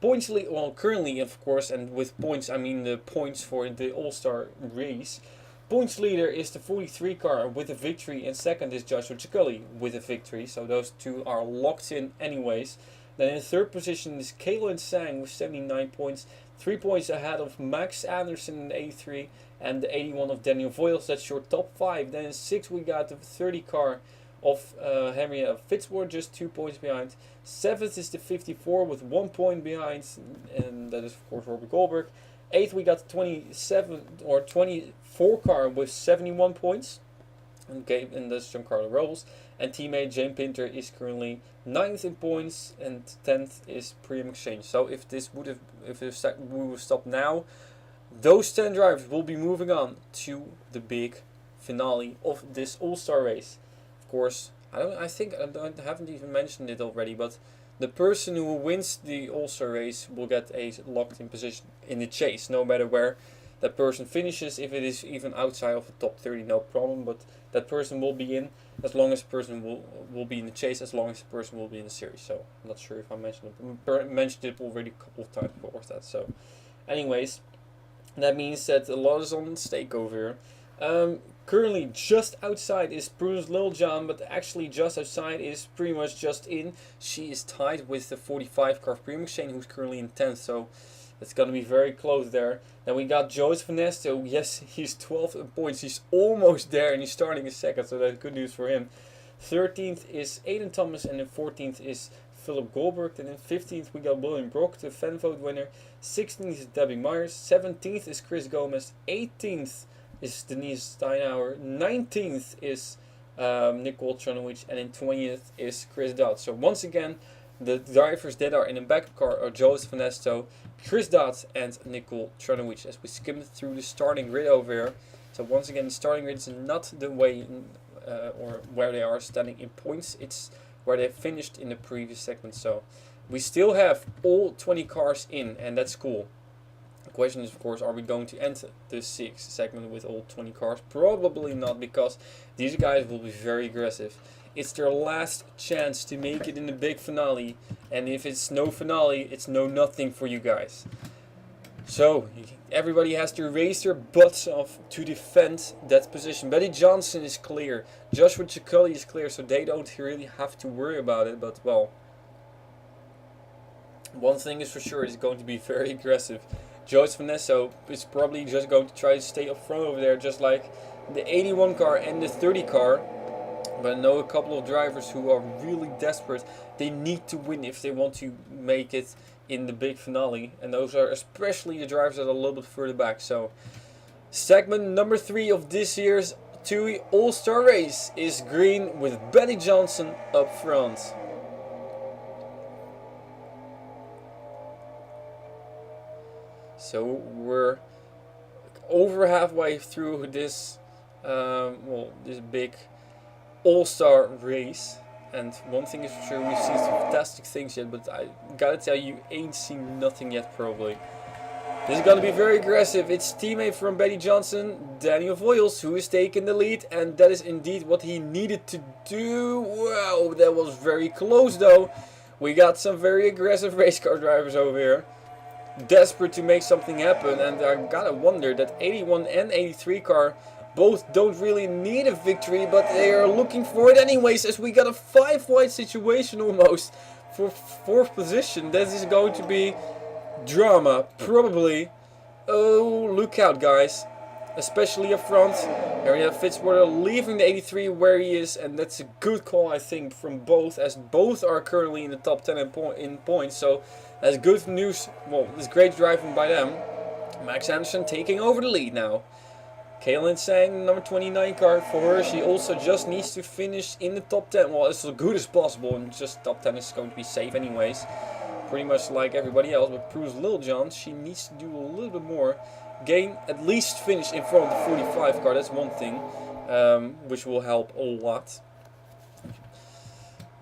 points lead, well, currently of course, and with points I mean the points for the All-Star race. Points leader is the 43 car with a victory, and second is Joshua Ciccoli with a victory. So those two are locked in anyways. Then in third position is Kalen Sang with 79 points, 3 points ahead of Max Anderson in the 83 and the 81 of Daniel Voiles. That's your top 5. Then in 6th we got the 30 car of Henrietta Fitzwater, just 2 points behind. 7th is the 54 with 1 point behind, and that is of course Robert Goldberg. 8th we got the 27 or 24 car with 71 points. Okay, and that's Giancarlo Robles. And teammate Jane Pinter is currently 9th in points, and 10th is Priam Exchange. So if we would stop now, those 10 drivers will be moving on to the big finale of this All-Star race. Of course, I haven't even mentioned it already, but the person who wins the All-Star race will get a locked-in position in the chase, no matter where that person finishes. If it is even outside of the top 30, no problem, but that person will be in as long as the person will be in the chase, as long as the person will be in the series. So I'm not sure if I mentioned it already a couple of times before that. So anyways, that means that a lot is on stake over here. Currently just outside is Prudence Littlejohn, but actually just outside is pretty much just in. She is tied with the 45 car of Priam Exchange, who's currently in 10th, so it's going to be very close there. Then we got Joseph Ernesto. Yes, he's 12 points. He's almost there, and he's starting a second, so that's good news for him. 13th is Aiden Thomas, and then 14th is Philip Goldberg. And then 15th we got William Brock, the fan vote winner. 16th is Debbie Myers. 17th is Chris Gomez. 18th is Denise Steinhauer. 19th is Nicole Tranowicz. And then 20th is Chris Dodd. So once again, the drivers that are in the backup car are Joseph Ernesto, Chris Dodd, and Nicole Tranowicz. As we skimmed through the starting grid over here. So once again, the starting grid is not the way or where they are standing in points. It's where they finished in the previous segment. So we still have all 20 cars in, and that's cool. The question is, of course, are we going to end the 6th segment with all 20 cars? Probably not, because these guys will be very aggressive. It's their last chance to make it in the big finale, and if it's no finale, it's no nothing for you guys. So everybody has to raise their butts off to defend that position. Betty Johnson is clear, Joshua Ciccoli is clear, so they don't really have to worry about it. But well, one thing is for sure, it's going to be very aggressive. Joseph Ernesto is probably just going to try to stay up front over there, just like the 81 car and the 30 car. But I know a couple of drivers who are really desperate. They need to win if they want to make it in the big finale. And those are especially the drivers that are a little bit further back. So segment number 3 of this year's TUI All-Star Race is green with Betty Johnson up front. So we're over halfway through this this big All-Star race, and one thing is for sure, we've seen some fantastic things yet, but I gotta tell you, ain't seen nothing yet probably. This is gonna be very aggressive. It's teammate from Betty Johnson, Daniel Voiles, who is taking the lead, and that is indeed what he needed to do. Wow, that was very close though. We got some very aggressive race car drivers over here, desperate to make something happen, and I gotta wonder that 81 and 83 car both don't really need a victory, but they are looking for it anyways, as we got a 5-wide situation almost for 4th position. That is going to be drama, probably. Oh, look out guys. especially up front. Henrietta Fitzwater leaving the 83 where he is, and that's a good call, I think, from both, as both are currently in the top 10 in points. So that's good news. Well, it's great driving by them. Max Anderson taking over the lead now. Kaylin Sang, number 29 car for her. She also just needs to finish in the top 10. Well, as good as possible, and just top 10 is going to be safe anyways. Pretty much like everybody else, but Bruce Littlejohn, she needs to do a little bit more. Gain, at least finish in front of the 45 car, that's one thing, which will help a lot.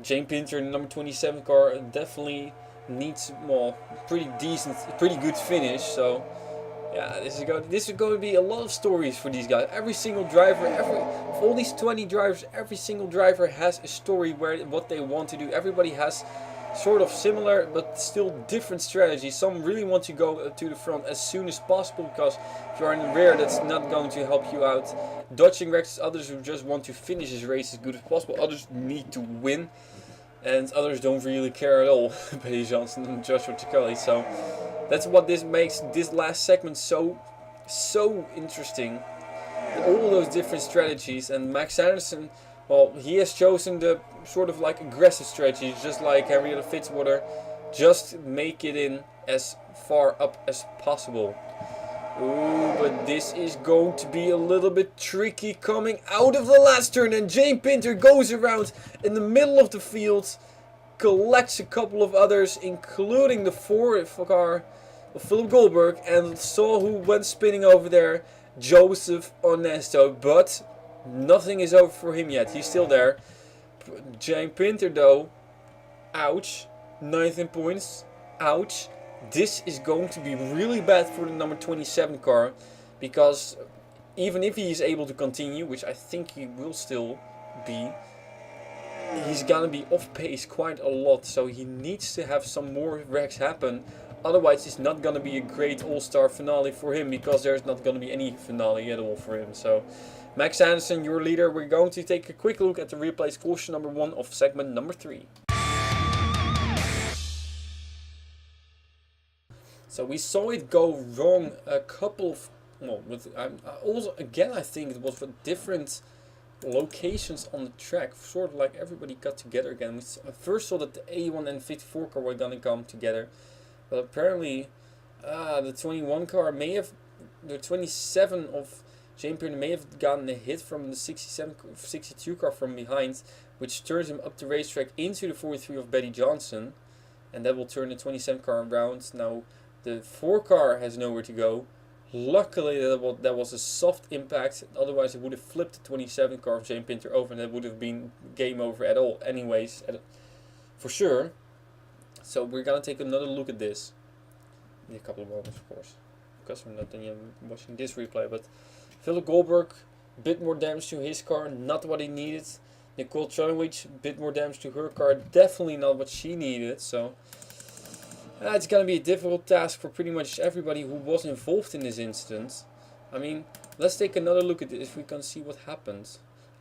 Jane Pinter, number 27 car, definitely needs, well, pretty good finish. So yeah, this is going to be a lot of stories for these guys. Every single driver, of all these 20 drivers, every single driver has a story where what they want to do. Everybody has sort of similar but still different strategies. Some really want to go to the front as soon as possible, because if you're in the rear, that's not going to help you out. Dodging wrecks, others who just want to finish this race as good as possible. Others need to win, and others don't really care at all. Betty Johnson and Joshua Ciccoli. So that's what this makes this last segment so interesting. All those different strategies, and Max Anderson, well, he has chosen the sort of like aggressive strategy, just like Henrietta Fitzwater. Just make it in as far up as possible. Ooh, but this is going to be a little bit tricky coming out of the last turn, and Jane Pinter goes around in the middle of the field, collects a couple of others, including the 4 car of Philip Goldberg, and saw who went spinning over there, Joseph Onesto. But nothing is over for him yet. He's still there. Jane Pinter though, ouch, 19 points, ouch. This is going to be really bad for the number 27 car, because even if he is able to continue, which I think he will still be, he's gonna be off pace quite a lot. So he needs to have some more wrecks happen. Otherwise, it's not gonna be a great all-star finale for him, because there's not gonna be any finale at all for him. So Max Anderson, your leader. We're going to take a quick look at the replays caution number 1 of segment number 3. So we saw it go wrong a couple of, well, also again I think it was with different locations on the track, sort of like everybody got together again. We first saw that the 81 and 54 car were gonna come together, but apparently the 21 car may have, the 27 of Jane Pinter may have gotten a hit from the 62 car from behind, which turns him up the racetrack into the 43 of Betty Johnson, and that will turn the 27 car around. Now the 4 car has nowhere to go. Luckily that was a soft impact, otherwise it would have flipped the 27 car of Jane Pinter over, and that would have been game over at all anyways, for sure. So we're gonna take another look at this in a couple of moments, of course, because we're not done watching this replay. But Philip Goldberg, a bit more damage to his car, not what he needed. Nicole Chonowich, a bit more damage to her car, definitely not what she needed. So it's going to be a difficult task for pretty much everybody who was involved in this incident. I mean, let's take another look at it if we can see what happened.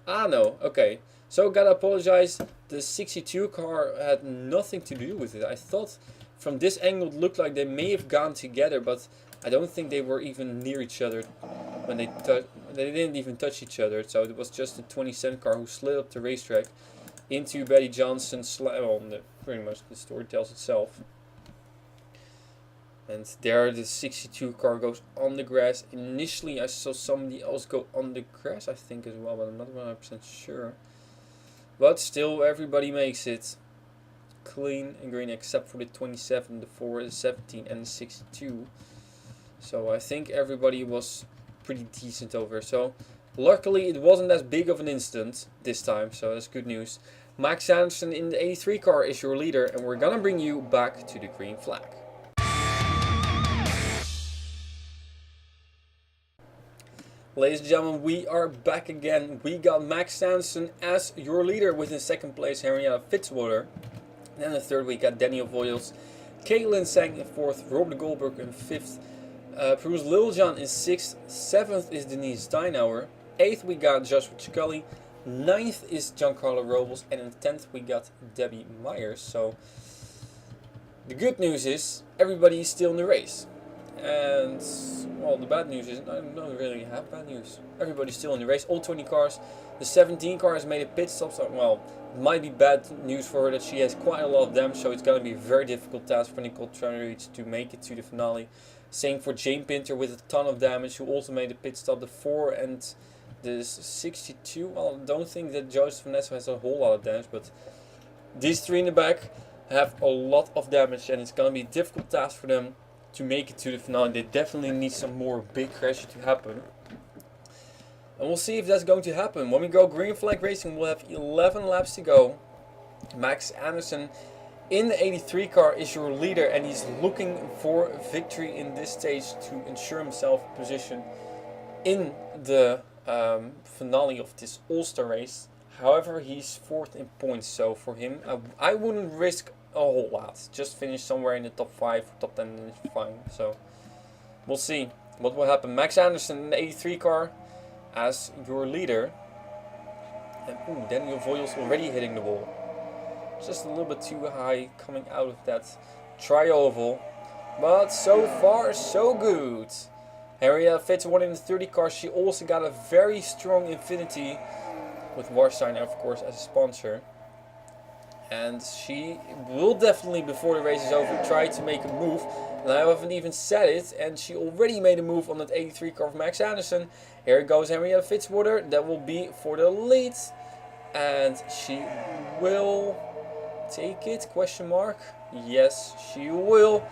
No, okay. So gotta apologize, the 62 car had nothing to do with it. I thought from this angle it looked like they may have gone together, but I don't think they were even near each other when they didn't even touch each other. So it was just the 27 car who slid up the racetrack into Betty Johnson. Well, pretty much the story tells itself. And there the 62 car goes on the grass. Initially I saw somebody else go on the grass, I think, as well, but I'm not 100% sure. But still, everybody makes it clean and green except for the 27, the 4, the 17 and the 62. So I think everybody was pretty decent over. So luckily it wasn't as big of an incident this time, so that's good news. Max Anderson in the 83 car is your leader, and we're gonna bring you back to the green flag. Ladies and gentlemen, we are back again. We got Max Anderson as your leader with in second place Henrietta Fitzwater. Then in third we got Daniel Voyles, Caitlin Sang in fourth, Robert Goldberg in fifth, Bruce Littlejohn in sixth, seventh is Denise Steinauer, eighth we got Joshua Ciccoli, ninth is Giancarlo Robles, and in 10th we got Debbie Myers. So the good news is everybody is still in the race. And well, the bad news is I don't really have bad news. Everybody's still in the race. All 20 cars. The 17 car has made a pit stop. So well, it might be bad news for her that she has quite a lot of damage. So it's gonna be a very difficult task for Nicole Trunneridge to make it to the finale. Same for Jane Pinter with a ton of damage, who also made a pit stop. The 4 and the 62. Well, I don't think that Joseph Vanessa has a whole lot of damage, but these three in the back have a lot of damage, and it's gonna be a difficult task for them to make it to the finale. They definitely need some more big crashes to happen. And we'll see if that's going to happen. When we go green flag racing, we'll have 11 laps to go. Max Anderson in the 83 car is your leader, and he's looking for victory in this stage to ensure himself a position in the finale of this All-Star race. However, he's 4th in points, so for him, I wouldn't risk a whole lot. Just finish somewhere in the top 5 or top 10 is fine. So we'll see what will happen. Max Anderson in the 83 car as your leader. And ooh, Daniel Voiles already hitting the wall. Just a little bit too high coming out of that tri-oval. But so far, so good. Henrietta Fitzwater in the 30 car. She also got a very strong Infinity with Warstein, of course, as a sponsor. And she will definitely, before the race is over, try to make a move. And I haven't even said it, and she already made a move on that 83 car of Max Anderson. Here goes Henrietta Fitzwater. That will be for the lead. And she will take it, question mark. Yes, she will.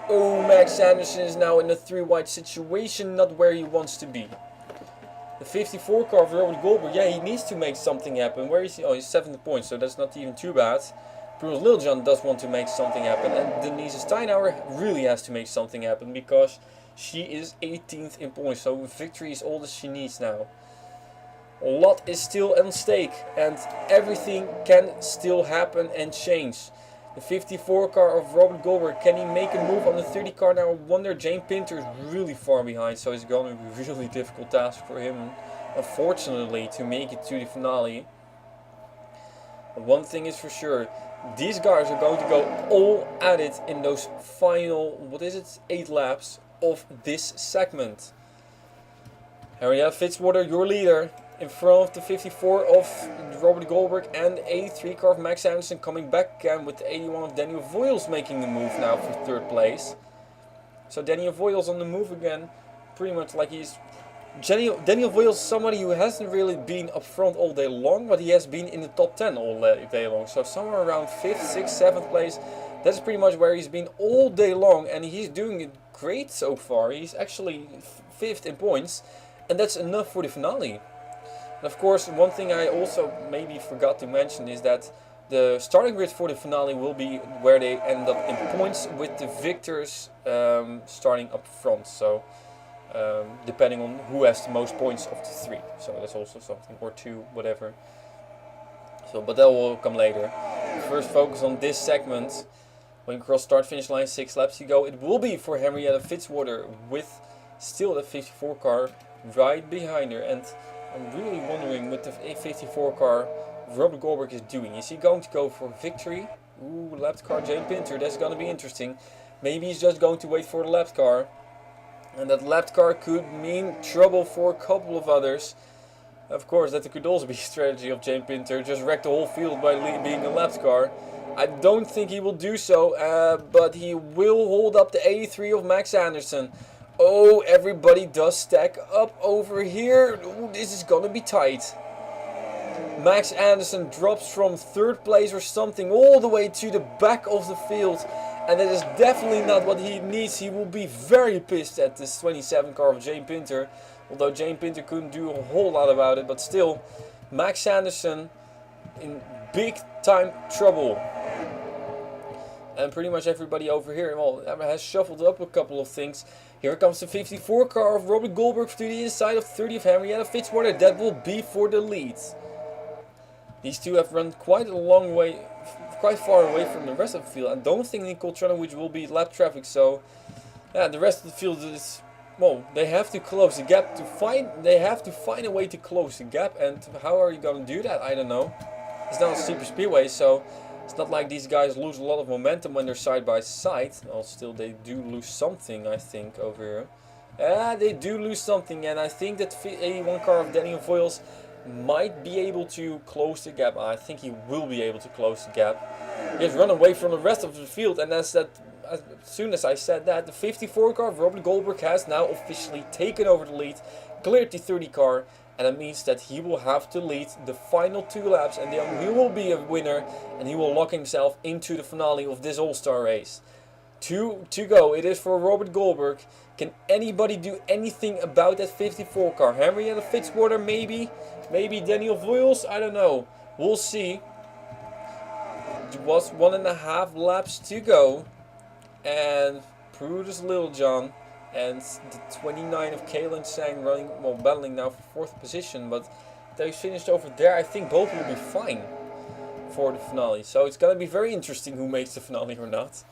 Oh, Max Anderson is now in a 3 wide situation, not where he wants to be. The 54 car of Robert Goldberg, yeah, he needs to make something happen. Where is he? Oh, he's 7th points, so that's not even too bad. Bruce Littlejohn does want to make something happen, and Denise Steinhauer really has to make something happen because she is 18th in points, so victory is all that she needs now. A lot is still at stake, and everything can still happen and change. The 54 car of Robert Goldberg, can he make a move on the 30 car now? I wonder. Jane Pinter is really far behind, so it's going to be a really difficult task for him, unfortunately, to make it to the finale. But one thing is for sure, these guys are going to go all at it in those final, 8 laps of this segment. Henrietta Fitzwater, your leader, in front of the 54 of Robert Goldberg and the 83 car of Max Anderson, coming back again with the 81 of Daniel Voiles making the move now for 3rd place. So Daniel Voiles on the move again, pretty much like he's... Daniel Voiles is somebody who hasn't really been up front all day long, but he has been in the top 10 all day long. So somewhere around 5th, 6th, 7th place, that's pretty much where he's been all day long, and he's doing it great so far. He's actually 5th in points, and that's enough for the finale. And of course, one thing I also maybe forgot to mention is that the starting grid for the finale will be where they end up in points, with the victors starting up front. So depending on who has the most points of the 3. So that's also something, or 2, whatever. So, but that will come later. First focus on this segment. When you cross start finish line, 6 laps to go, it will be for Henrietta Fitzwater with still the 54 car right behind her. And I'm really wondering what the 54 car Robert Goldberg is doing. Is he going to go for victory? Ooh, lapped car Jane Pinter, that's going to be interesting. Maybe he's just going to wait for the lapped car. And that lapped car could mean trouble for a couple of others. Of course, that could also be a strategy of Jane Pinter, just wreck the whole field by being a lapped car. I don't think he will do so, but he will hold up the 83 of Max Anderson. Oh, everybody does stack up over here. Ooh, this is gonna be tight. Max Anderson drops from 3rd place or something all the way to the back of the field. And that is definitely not what he needs. He will be very pissed at this 27 car of Jane Pinter. Although Jane Pinter couldn't do a whole lot about it. But still, Max Anderson in big time trouble. And pretty much everybody over here, well, has shuffled up a couple of things. Here comes the 54 car of Robert Goldberg to the inside of 30 of Henrietta Fitzwater. That will be for the lead. These two have run quite a long way, quite far away from the rest of the field. I don't think Nicole Trunneridge will be lap traffic, so yeah, the rest of the field is, well, they have to close the gap they have to find a way to close the gap. And how are you going to do that? I don't know. It's not a super speedway, so It's not like these guys lose a lot of momentum when they're side by side. Well, still they do lose something, I think, over here. They do lose something, and I think that 81 car of Daniel Voiles might be able to close the gap. I think he will be able to close the gap. He has run away from the rest of the field, and as soon as I said that, the 54 car of Robert Goldberg has now officially taken over the lead, cleared the 30 car, and that means that he will have to lead the final 2 laps, and then he will be a winner, and he will lock himself into the finale of this All-Star race. 2 to go. It is for Robert Goldberg. Can anybody do anything about that 54 car? Henrietta Fitzwater, maybe? Maybe Daniel Voiles? I don't know. We'll see. It was 1.5 laps to go. And Brutus Littlejohn and the 29 of Kaylin Sang running, well, battling now for 4th position. But they finished over there. I think both will be fine for the finale. So it's going to be very interesting who makes the finale or not.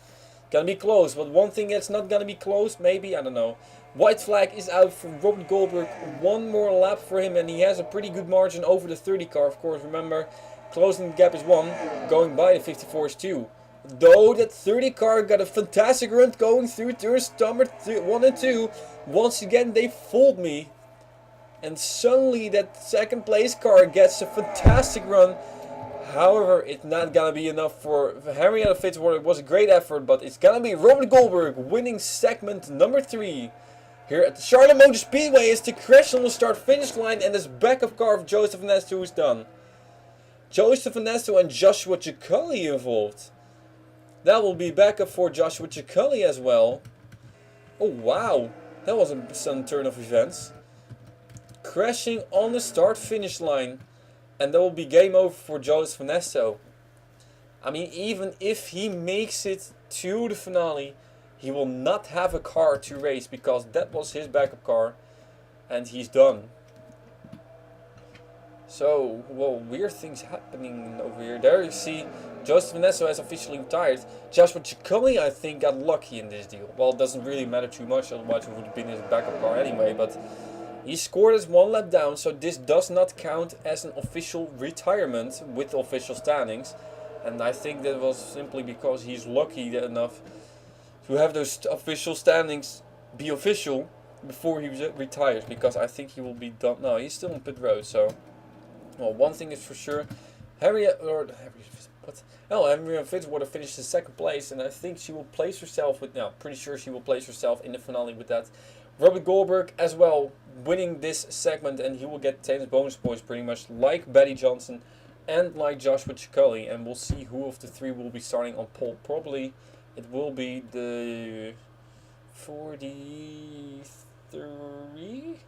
Gonna be close, but one thing that's not gonna be close, maybe, I don't know. White flag is out for Robert Goldberg. 1 more lap for him, and he has a pretty good margin over the 30 car. Of course, remember, closing the gap is 1, going by the 54 is 2. Though that 30 car got a fantastic run going through turns number 1 and 2. Once again, they fooled me. And suddenly that 2nd place car gets a fantastic run. However, it's not gonna be enough for Henrietta Fitzwater. It was a great effort, but it's gonna be Robert Goldberg winning segment number 3 here at the Charlotte Motor Speedway as the crash on the start-finish line, and this backup car of Joseph Ernesto is done. Joseph Ernesto and Joshua Ciccoli involved. That will be backup for Joshua Ciccoli as well. Oh wow, that was a sudden turn of events. Crashing on the start-finish line. And that will be game over for Joseph Ernesto. I mean, even if he makes it to the finale, he will not have a car to race because that was his backup car. And he's done. So, well, weird things happening over here. There you see, Joseph Ernesto has officially retired. Joshua Ciccoli, I think, got lucky in this deal. Well, it doesn't really matter too much, otherwise it would have been his backup car anyway, but he scored as 1 lap down, so this does not count as an official retirement with the official standings. And I think that was simply because he's lucky enough to have those official standings be official before he retires. Because I think he will be done. No, he's still on pit road, so. Well, one thing is for sure. Henrietta Fitzwater finished in 2nd place, and I think she will place herself with. No, pretty sure she will place herself in the finale with that. Robert Goldberg as well winning this segment, and he will get tennis bonus points pretty much like Betty Johnson and like Joshua Ciccoli, and we'll see who of the 3 will be starting on pole. Probably it will be the 43?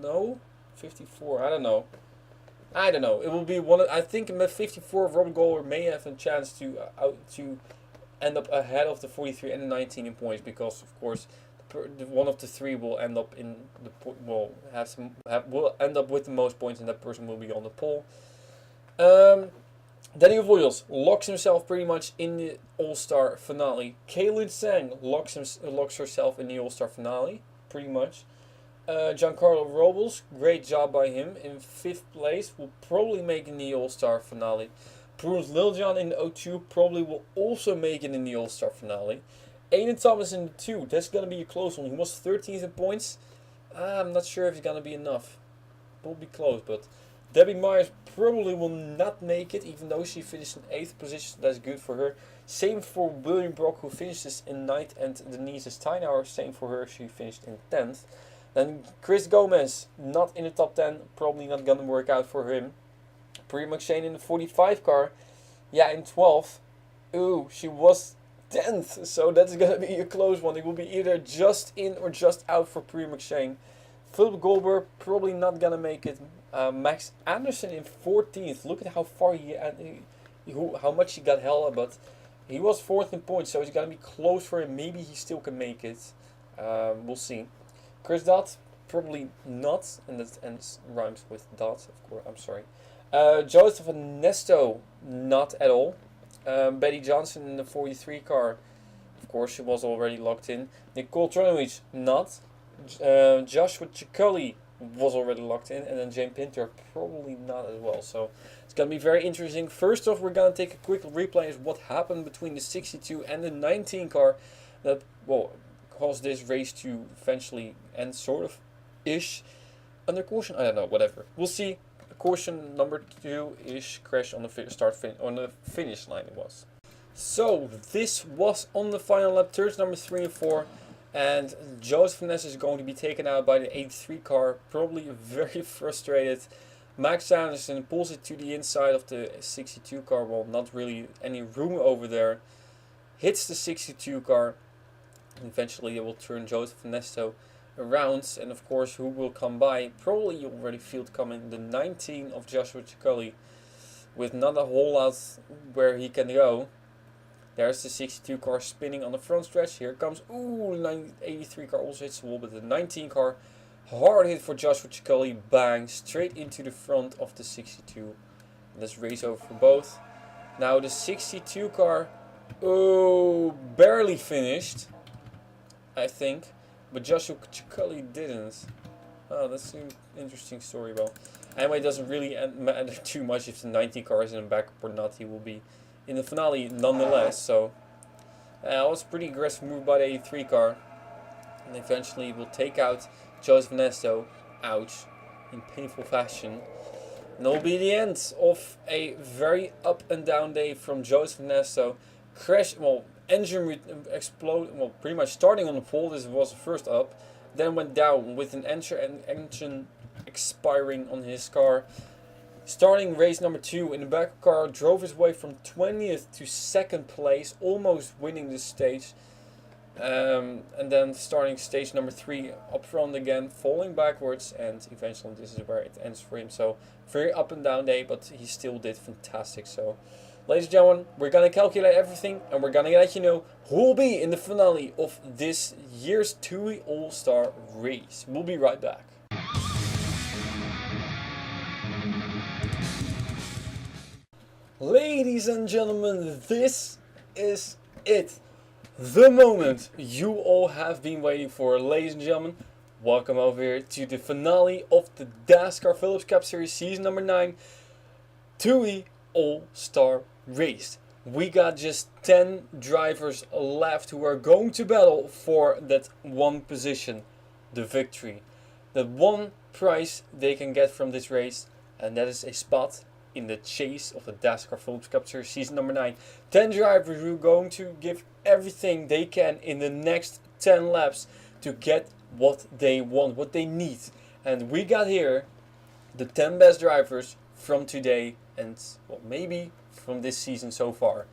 No? 54? I don't know. It will be one. I think in the 54 of Robert Goldberg may have a chance to end up ahead of the 43 and the 19 in points, because of course one of the 3 will end up in the will end up with the most points, and that person will be on the pole. Daniel Voiles locks himself pretty much in the All-Star finale. Kaylin Sang locks herself in the All-Star finale, pretty much. Giancarlo Robles, great job by him, in 5th place, will probably make it in the All-Star finale. Bruce Littlejohn in the O2 probably will also make it in the All-Star finale. Aiden Thomas in the 2, that's going to be a close one. He was 13th in points. I'm not sure if it's going to be enough. It will be close, but Debbie Myers probably will not make it, even though she finished in 8th position. That's good for her. Same for William Brock, who finishes in 9th, and Denise Steinauer, same for her, she finished in 10th. Then Chris Gomez, not in the top 10, probably not going to work out for him. Priya McShane in the 45 car, yeah, in 12th. Ooh, she was 10th, so that's going to be a close one. It will be either just in or just out for Priya McShane. Philip Goldberg probably not going to make it. Max Anderson in 14th. Look at how far how much he got held, but he was 4th in points, so it's going to be close for him. Maybe he still can make it. We'll see. Chris Dodd, probably not, and that rhymes with Dodd, of course. I'm sorry. Joseph Ernesto, not at all. Betty Johnson in the 43 car, of course, she was already locked in. Nicole Tronovich, not. Joshua Ciccoli was already locked in, and then Jane Pinter probably not as well. So it's going to be very interesting. First off, we're going to take a quick replay of what happened between the 62 and the 19 car that, well, caused this race to eventually end sort of ish under caution. I don't know, whatever. We'll see. Caution number 2-ish crash on the finish line it was. So this was on the final lap, turns number 3 and 4, and Joseph Ness is going to be taken out by the 83 car, probably very frustrated. Max Anderson pulls it to the inside of the 62 car, well, not really any room over there, hits the 62 car, and eventually it will turn Joseph Nesto around, and of course who will come by, probably you already feel it coming, the 19 of Joshua Ciccoli, with not a whole lot where he can go. There's the 62 car spinning on the front stretch. Here it comes. Ooh, the 83 car also hits the wall, but the 19 car, hard hit for Joshua Ciccoli, bang, straight into the front of the 62. Let's race over for both. Now the 62 car, oh, barely finished, I think, but Joshua Ciccoli didn't. Oh, that's an interesting story. Well, anyway, it doesn't really matter too much if the 19 car is in the backup or not. He will be in the finale nonetheless. So it was a pretty aggressive move by the 83 car, and eventually will take out Joseph Nesto, ouch, in painful fashion. And that'll be the end of a very up and down day from Joseph Nesto. Crash, well, engine explode, well, pretty much starting on the pole. This was the first up, then went down with an engine expiring on his car. Starting race number 2 in the back car, drove his way from 20th to 2nd place, almost winning the stage. And then starting stage number 3 up front again, falling backwards, and eventually this is where it ends for him. So very up and down day, but he still did fantastic. So ladies and gentlemen, we're going to calculate everything, and we're going to let you know who will be in the finale of this year's TUI All-Star race. We'll be right back. Ladies and gentlemen, this is it. The moment you all have been waiting for. Ladies and gentlemen, welcome over here to the finale of the Dascar Phillips Cup Series Season number 9 TUI All-Star Race. We got just 10 drivers left who are going to battle for that one position, the victory. The one prize they can get from this race, and that is a spot in the chase of the Dascar Phillips Cup Series Season number 9. 10 drivers who are going to give everything they can in the next 10 laps to get what they want, what they need. And we got here the 10 best drivers from today and, well, maybe from this season so far.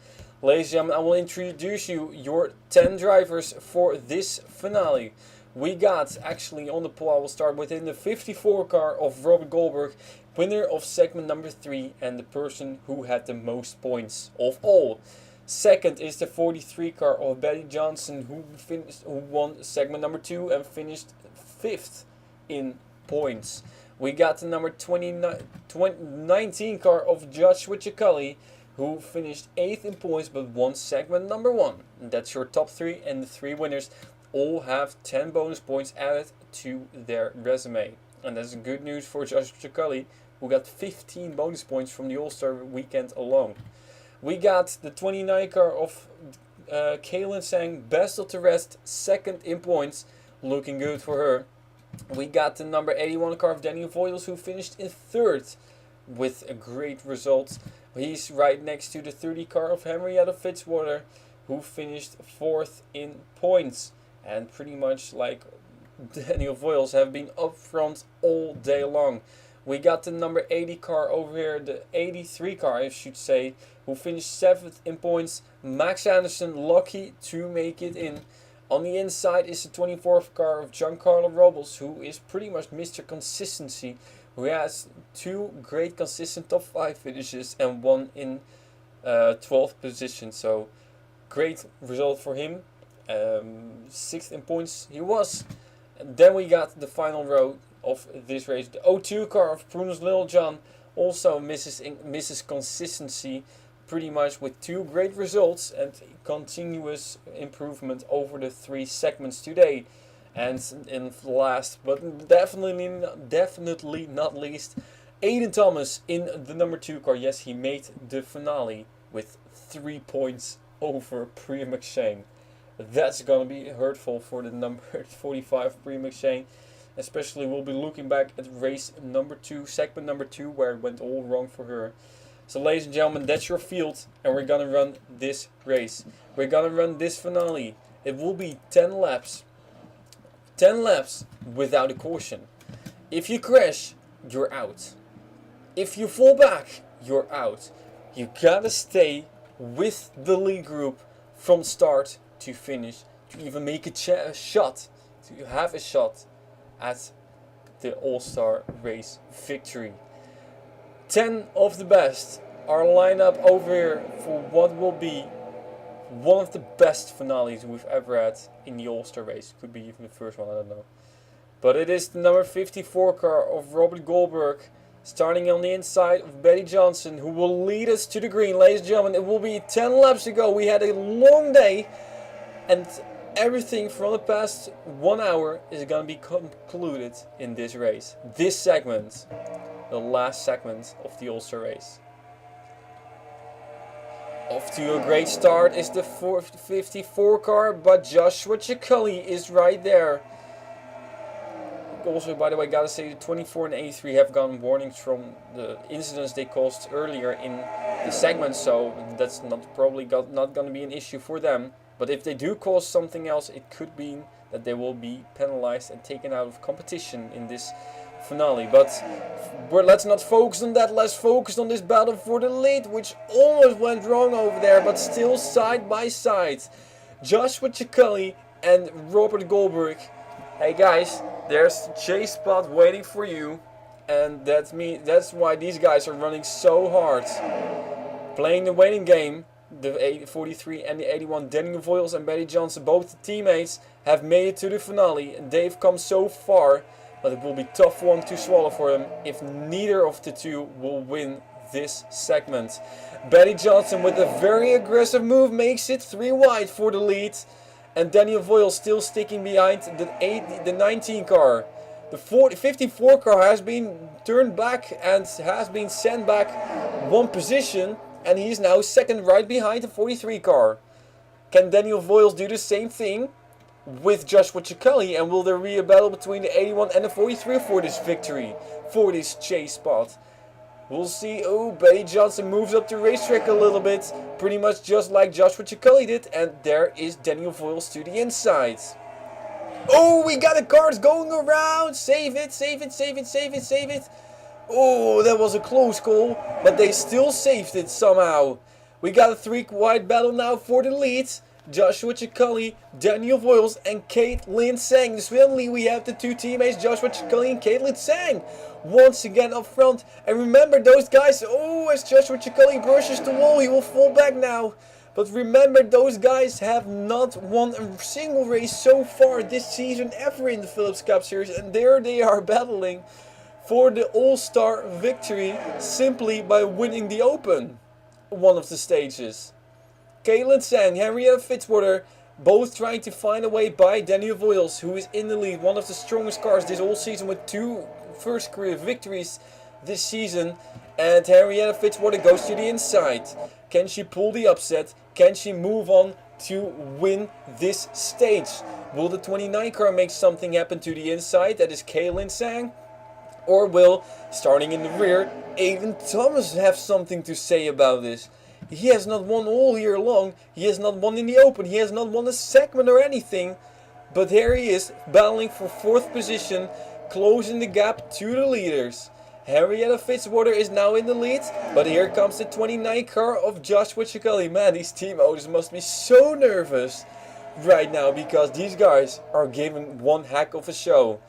Ladies and gentlemen, I will introduce you your 10 drivers for this finale. We got, actually on the pole, I will start within the 54 car of Robert Goldberg, winner of segment number 3 and the person who had the most points of all. Second is the 43 car of Betty Johnson, who won segment number 2 and finished 5th in points. We got the number 19 car of Joshua Ciccoli, who finished 8th in points but won segment number 1. And that's your top 3, and the 3 winners all have 10 bonus points added to their resume. And that's good news for Joshua Ciccoli, who got 15 bonus points from the All-Star weekend alone. We got the 29 car of Kaylin Sang, best of the rest, 2nd in points, looking good for her. We got the number 81 car of Daniel Voyles, who finished in 3rd with a great result. He's right next to the 30 car of Henrietta Fitzwater, who finished 4th in points. And pretty much like Daniel Voyles have been up front all day long. We got the number 80 car over here, the 83 car I should say, who finished 7th in points. Max Anderson lucky to make it in. On the inside is the 24th car of Giancarlo Robles, who is pretty much Mr. Consistency, who has 2 great consistent top 5 finishes and 1 in 12th position. So great result for him. 6th in points he was. And then we got the final row of this race, the 02 car of Prunus Littlejohn, also misses consistency pretty much, with 2 great results and continuous improvement over the 3 segments today. And in last, but definitely not least, Aiden Thomas in the number 2 car. Yes, he made the finale with 3 points over Priya McShane. That's gonna be hurtful for the number 45 Priya McShane. Especially we'll be looking back at race number 2, segment number 2, where it went all wrong for her. So ladies and gentlemen, that's your field, and we're gonna run this race. We're gonna run this finale. It will be 10 laps. 10 laps without a caution. If you crash, you're out. If you fall back, you're out. You gotta stay with the lead group from start to finish to even make a shot, to have a shot at the All-Star race victory. 10 of the best are lined up over here for what will be one of the best finales we've ever had in the All-Star race. Could be even the first one, I don't know. But it is the number 54 car of Robert Goldberg, starting on the inside of Betty Johnson, who will lead us to the green. Ladies and gentlemen, it will be 10 laps to go. We had a long day, and everything from the past 1 hour is going to be concluded in this race. This segment, the last segment of the All-Star race. Off to a great start is the 54 car, but Joshua Ciccoli is right there. Also, by the way, gotta say, the 24 and 83 have gotten warnings from the incidents they caused earlier in the segment, so that's probably not gonna be an issue for them. But if they do cause something else, it could be that they will be penalized and taken out of competition in this finale. But let's not focus on that. Let's focus on this battle for the lead, which almost went wrong over there, but still side by side. Joshua Ciccoli and Robert Goldberg. Hey guys, there's the chase spot waiting for you, and that's why these guys are running so hard. Playing the waiting game. The 43 and the 81, Daniel Voiles and Betty Johnson, both the teammates, have made it to the finale, and they've come so far, but it will be a tough one to swallow for them if neither of the two will win this segment. Betty Johnson with a very aggressive move makes it 3 wide for the lead, and Daniel Voiles still sticking behind the 19 car. The 54 car has been turned back and has been sent back 1 position. And he's now second right behind the 43 car. Can Daniel Voiles do the same thing with Joshua Ciccoli? And will there be a battle between the 81 and the 43 for this victory? For this chase spot? We'll see. Oh, Betty Johnson moves up the racetrack a little bit. Pretty much just like Joshua Ciccoli did. And there is Daniel Voiles to the inside. Oh, we got the cars going around. Save it, save it, save it, save it, save it. Oh, that was a close call, but they still saved it somehow. We got a 3 wide battle now for the lead. Joshua Ciccoli, Daniel Voiles, and Caitlin Sang. Suddenly we have the 2 teammates, Joshua Ciccoli and Caitlin Sang, once again up front. And remember those guys, oh, as Joshua Ciccoli brushes the wall, he will fall back now. But remember, those guys have not won a single race so far this season ever in the Phillips Cup Series. And there they are battling for the All-Star victory simply by winning the Open, one of the stages. Caitlin Sang, Henrietta Fitzwater, both trying to find a way by Daniel Voiles, who is in the lead, one of the strongest cars this whole season with 2 first career victories this season. And Henrietta Fitzwater goes to the inside. Can she pull the upset? Can she move on to win this stage? Will the 29 car make something happen to the inside? That is Caitlin Sang. Or will, starting in the rear, Aiden Thomas have something to say about this? He has not won all year long. He has not won in the Open. He has not won a segment or anything. But here he is, battling for 4th position, closing the gap to the leaders. Henrietta Fitzwater is now in the lead, but here comes the 29 car of Joshua Ciccoli. Man, these team owners must be so nervous right now, because these guys are giving one heck of a show.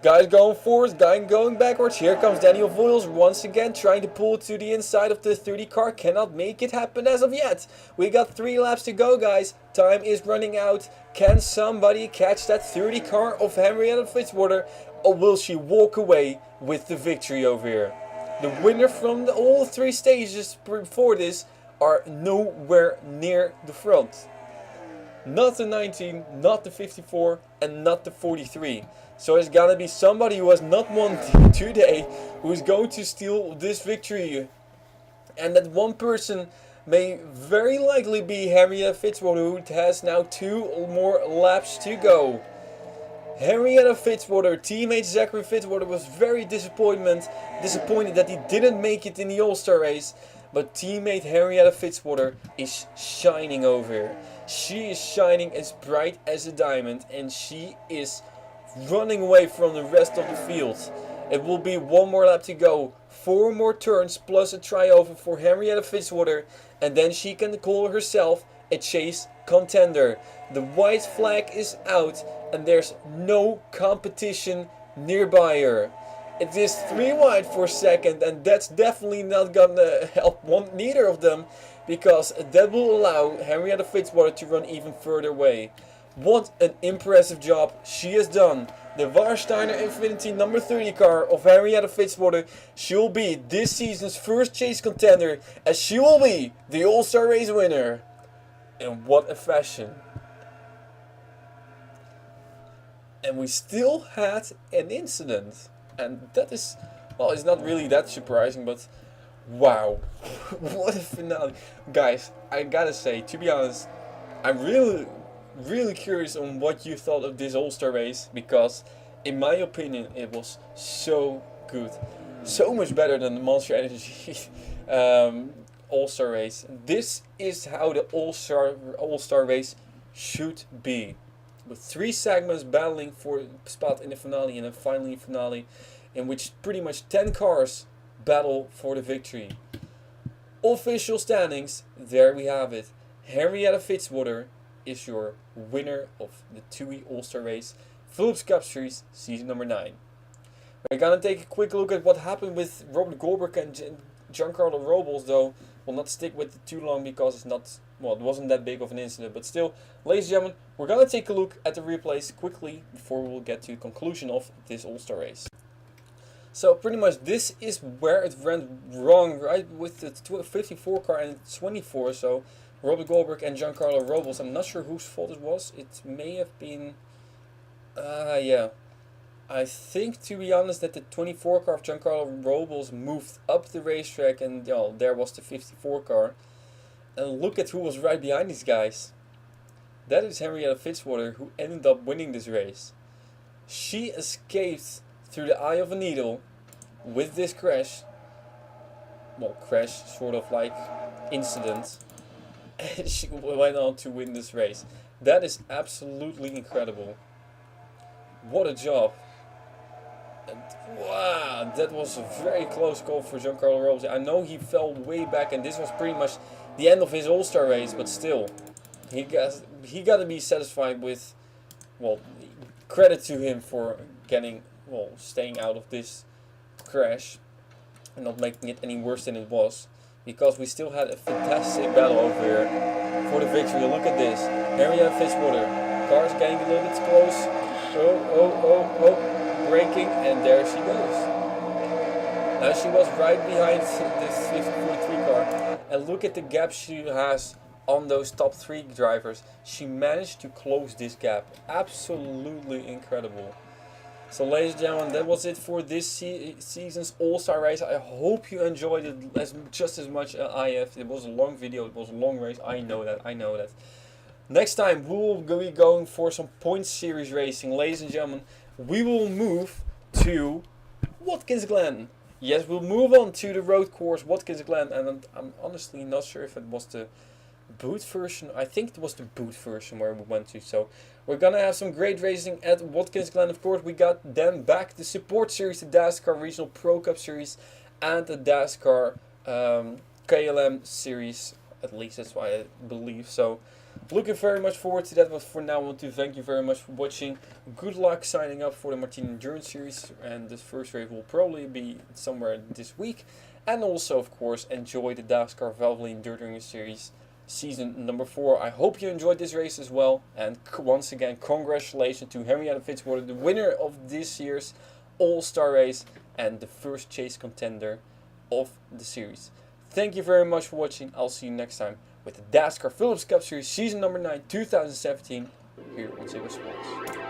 Guys going forwards, guy going backwards. Here comes Daniel Voiles once again trying to pull to the inside of the 30 car. Cannot make it happen as of yet. We got 3 laps to go, guys. Time is running out. Can somebody catch that 30 car of Henrietta Fitzwater? Or will she walk away with the victory over here? The winner from all 3 stages before this are nowhere near the front. not the 19, not the 54, and not the 43. So it's gonna be somebody who has not won today who's going to steal this victory. And that one person may very likely be Henrietta Fitzwater, who has now 2 more laps to go. Henrietta Fitzwater, teammate Zachary Fitzwater, was very disappointed that he didn't make it in the All-Star race. But teammate Henrietta Fitzwater is shining over here. She is shining as bright as a diamond, and she is running away from the rest of the field. It will be 1 more lap to go, 4 more turns plus a try-over for Henrietta Fitzwater, and then she can call herself a chase contender. The white flag is out, and there's no competition nearby her. It is 3 wide for second, and that's definitely not gonna help neither of them, because that will allow Henrietta Fitzwater to run even further away. What an impressive job she has done. The Warsteiner Infinity number 30 car of Henrietta Fitzwater, she will be this season's first chase contender, as she will be the All-Star race winner. And what a fashion. And we still had an incident. And that is, well, it's not really that surprising, but wow, what a finale. Guys, I gotta say, to be honest, I'm really curious on what you thought of this All-Star race, because in my opinion it was so good. So much better than the Monster Energy All-Star race. This is how the All-Star race should be. With 3 segments battling for a spot in the finale, and then finally finale, in which pretty much 10 cars battle for the victory. Official standings, there we have it. Henrietta Fitzwater is your winner of the TUI All-Star race, Phillips Cup Series, season number 9. We're gonna take a quick look at what happened with Robert Goldberg and Giancarlo Robles, though we'll not stick with it too long because it's not, well, it wasn't that big of an incident. But still, ladies and gentlemen, we're gonna take a look at the replays quickly before we'll get to the conclusion of this All-Star race. So pretty much this is where it went wrong, right, with the 54 car and 24. So Robert Goldberg and Giancarlo Robles, I'm not sure whose fault it was. It may have been, yeah, I think, to be honest, that the 24 car of Giancarlo Robles moved up the racetrack, and there was the 54 car. And look at who was right behind these guys. That is Henrietta Fitzwater, who ended up winning this race. She escaped through the eye of a needle with this crash. Well, crash, sort of like incident. And she went on to win this race. That is absolutely incredible. What a job. And wow, that was a very close call for Giancarlo Robles. I know he fell way back, and this was pretty much the end of his All-Star race, but still, he got to be satisfied with, well, credit to him for getting, well, staying out of this crash and not making it any worse than it was, because we still had a fantastic battle over here for the victory. Look at this, Henrietta Fitzwater, car's getting a little bit close. Oh, braking, and there she goes. Now she was right behind this 43 car, and look at the gap she has on those top 3 drivers. She managed to close this gap. Absolutely incredible. So ladies and gentlemen, that was it for this season's All-Star race. I hope you enjoyed it just as much as I have. It was a long video, it was a long race, I know that. Next time we will be going for some points series racing. Ladies and gentlemen, we will move to Watkins Glen. Yes, we'll move on to the road course Watkins Glen, and I'm honestly not sure if it was the boot version. I think it was the boot version where we went to. So we're gonna have some great racing at Watkins Glen. Of course, we got then back the support series, the Dascar Regional Pro Cup series, and the Dascar KLM series. At least that's why I believe. So looking very much forward to that. But for now, I want to thank you very much for watching. Good luck signing up for the Martin Endurance series, and this first race will probably be somewhere this week. And also, of course, enjoy the Dascar Valvoline Endurance series season number 4. I hope you enjoyed this race as well, and once again, congratulations to Henrietta Fitzwater, the winner of this year's All-Star race and the first chase contender of the series. Thank you very much for watching. I'll see you next time with with the Dascar Phillips Cup Series Season number 9 2017 here on Ziggo Sports.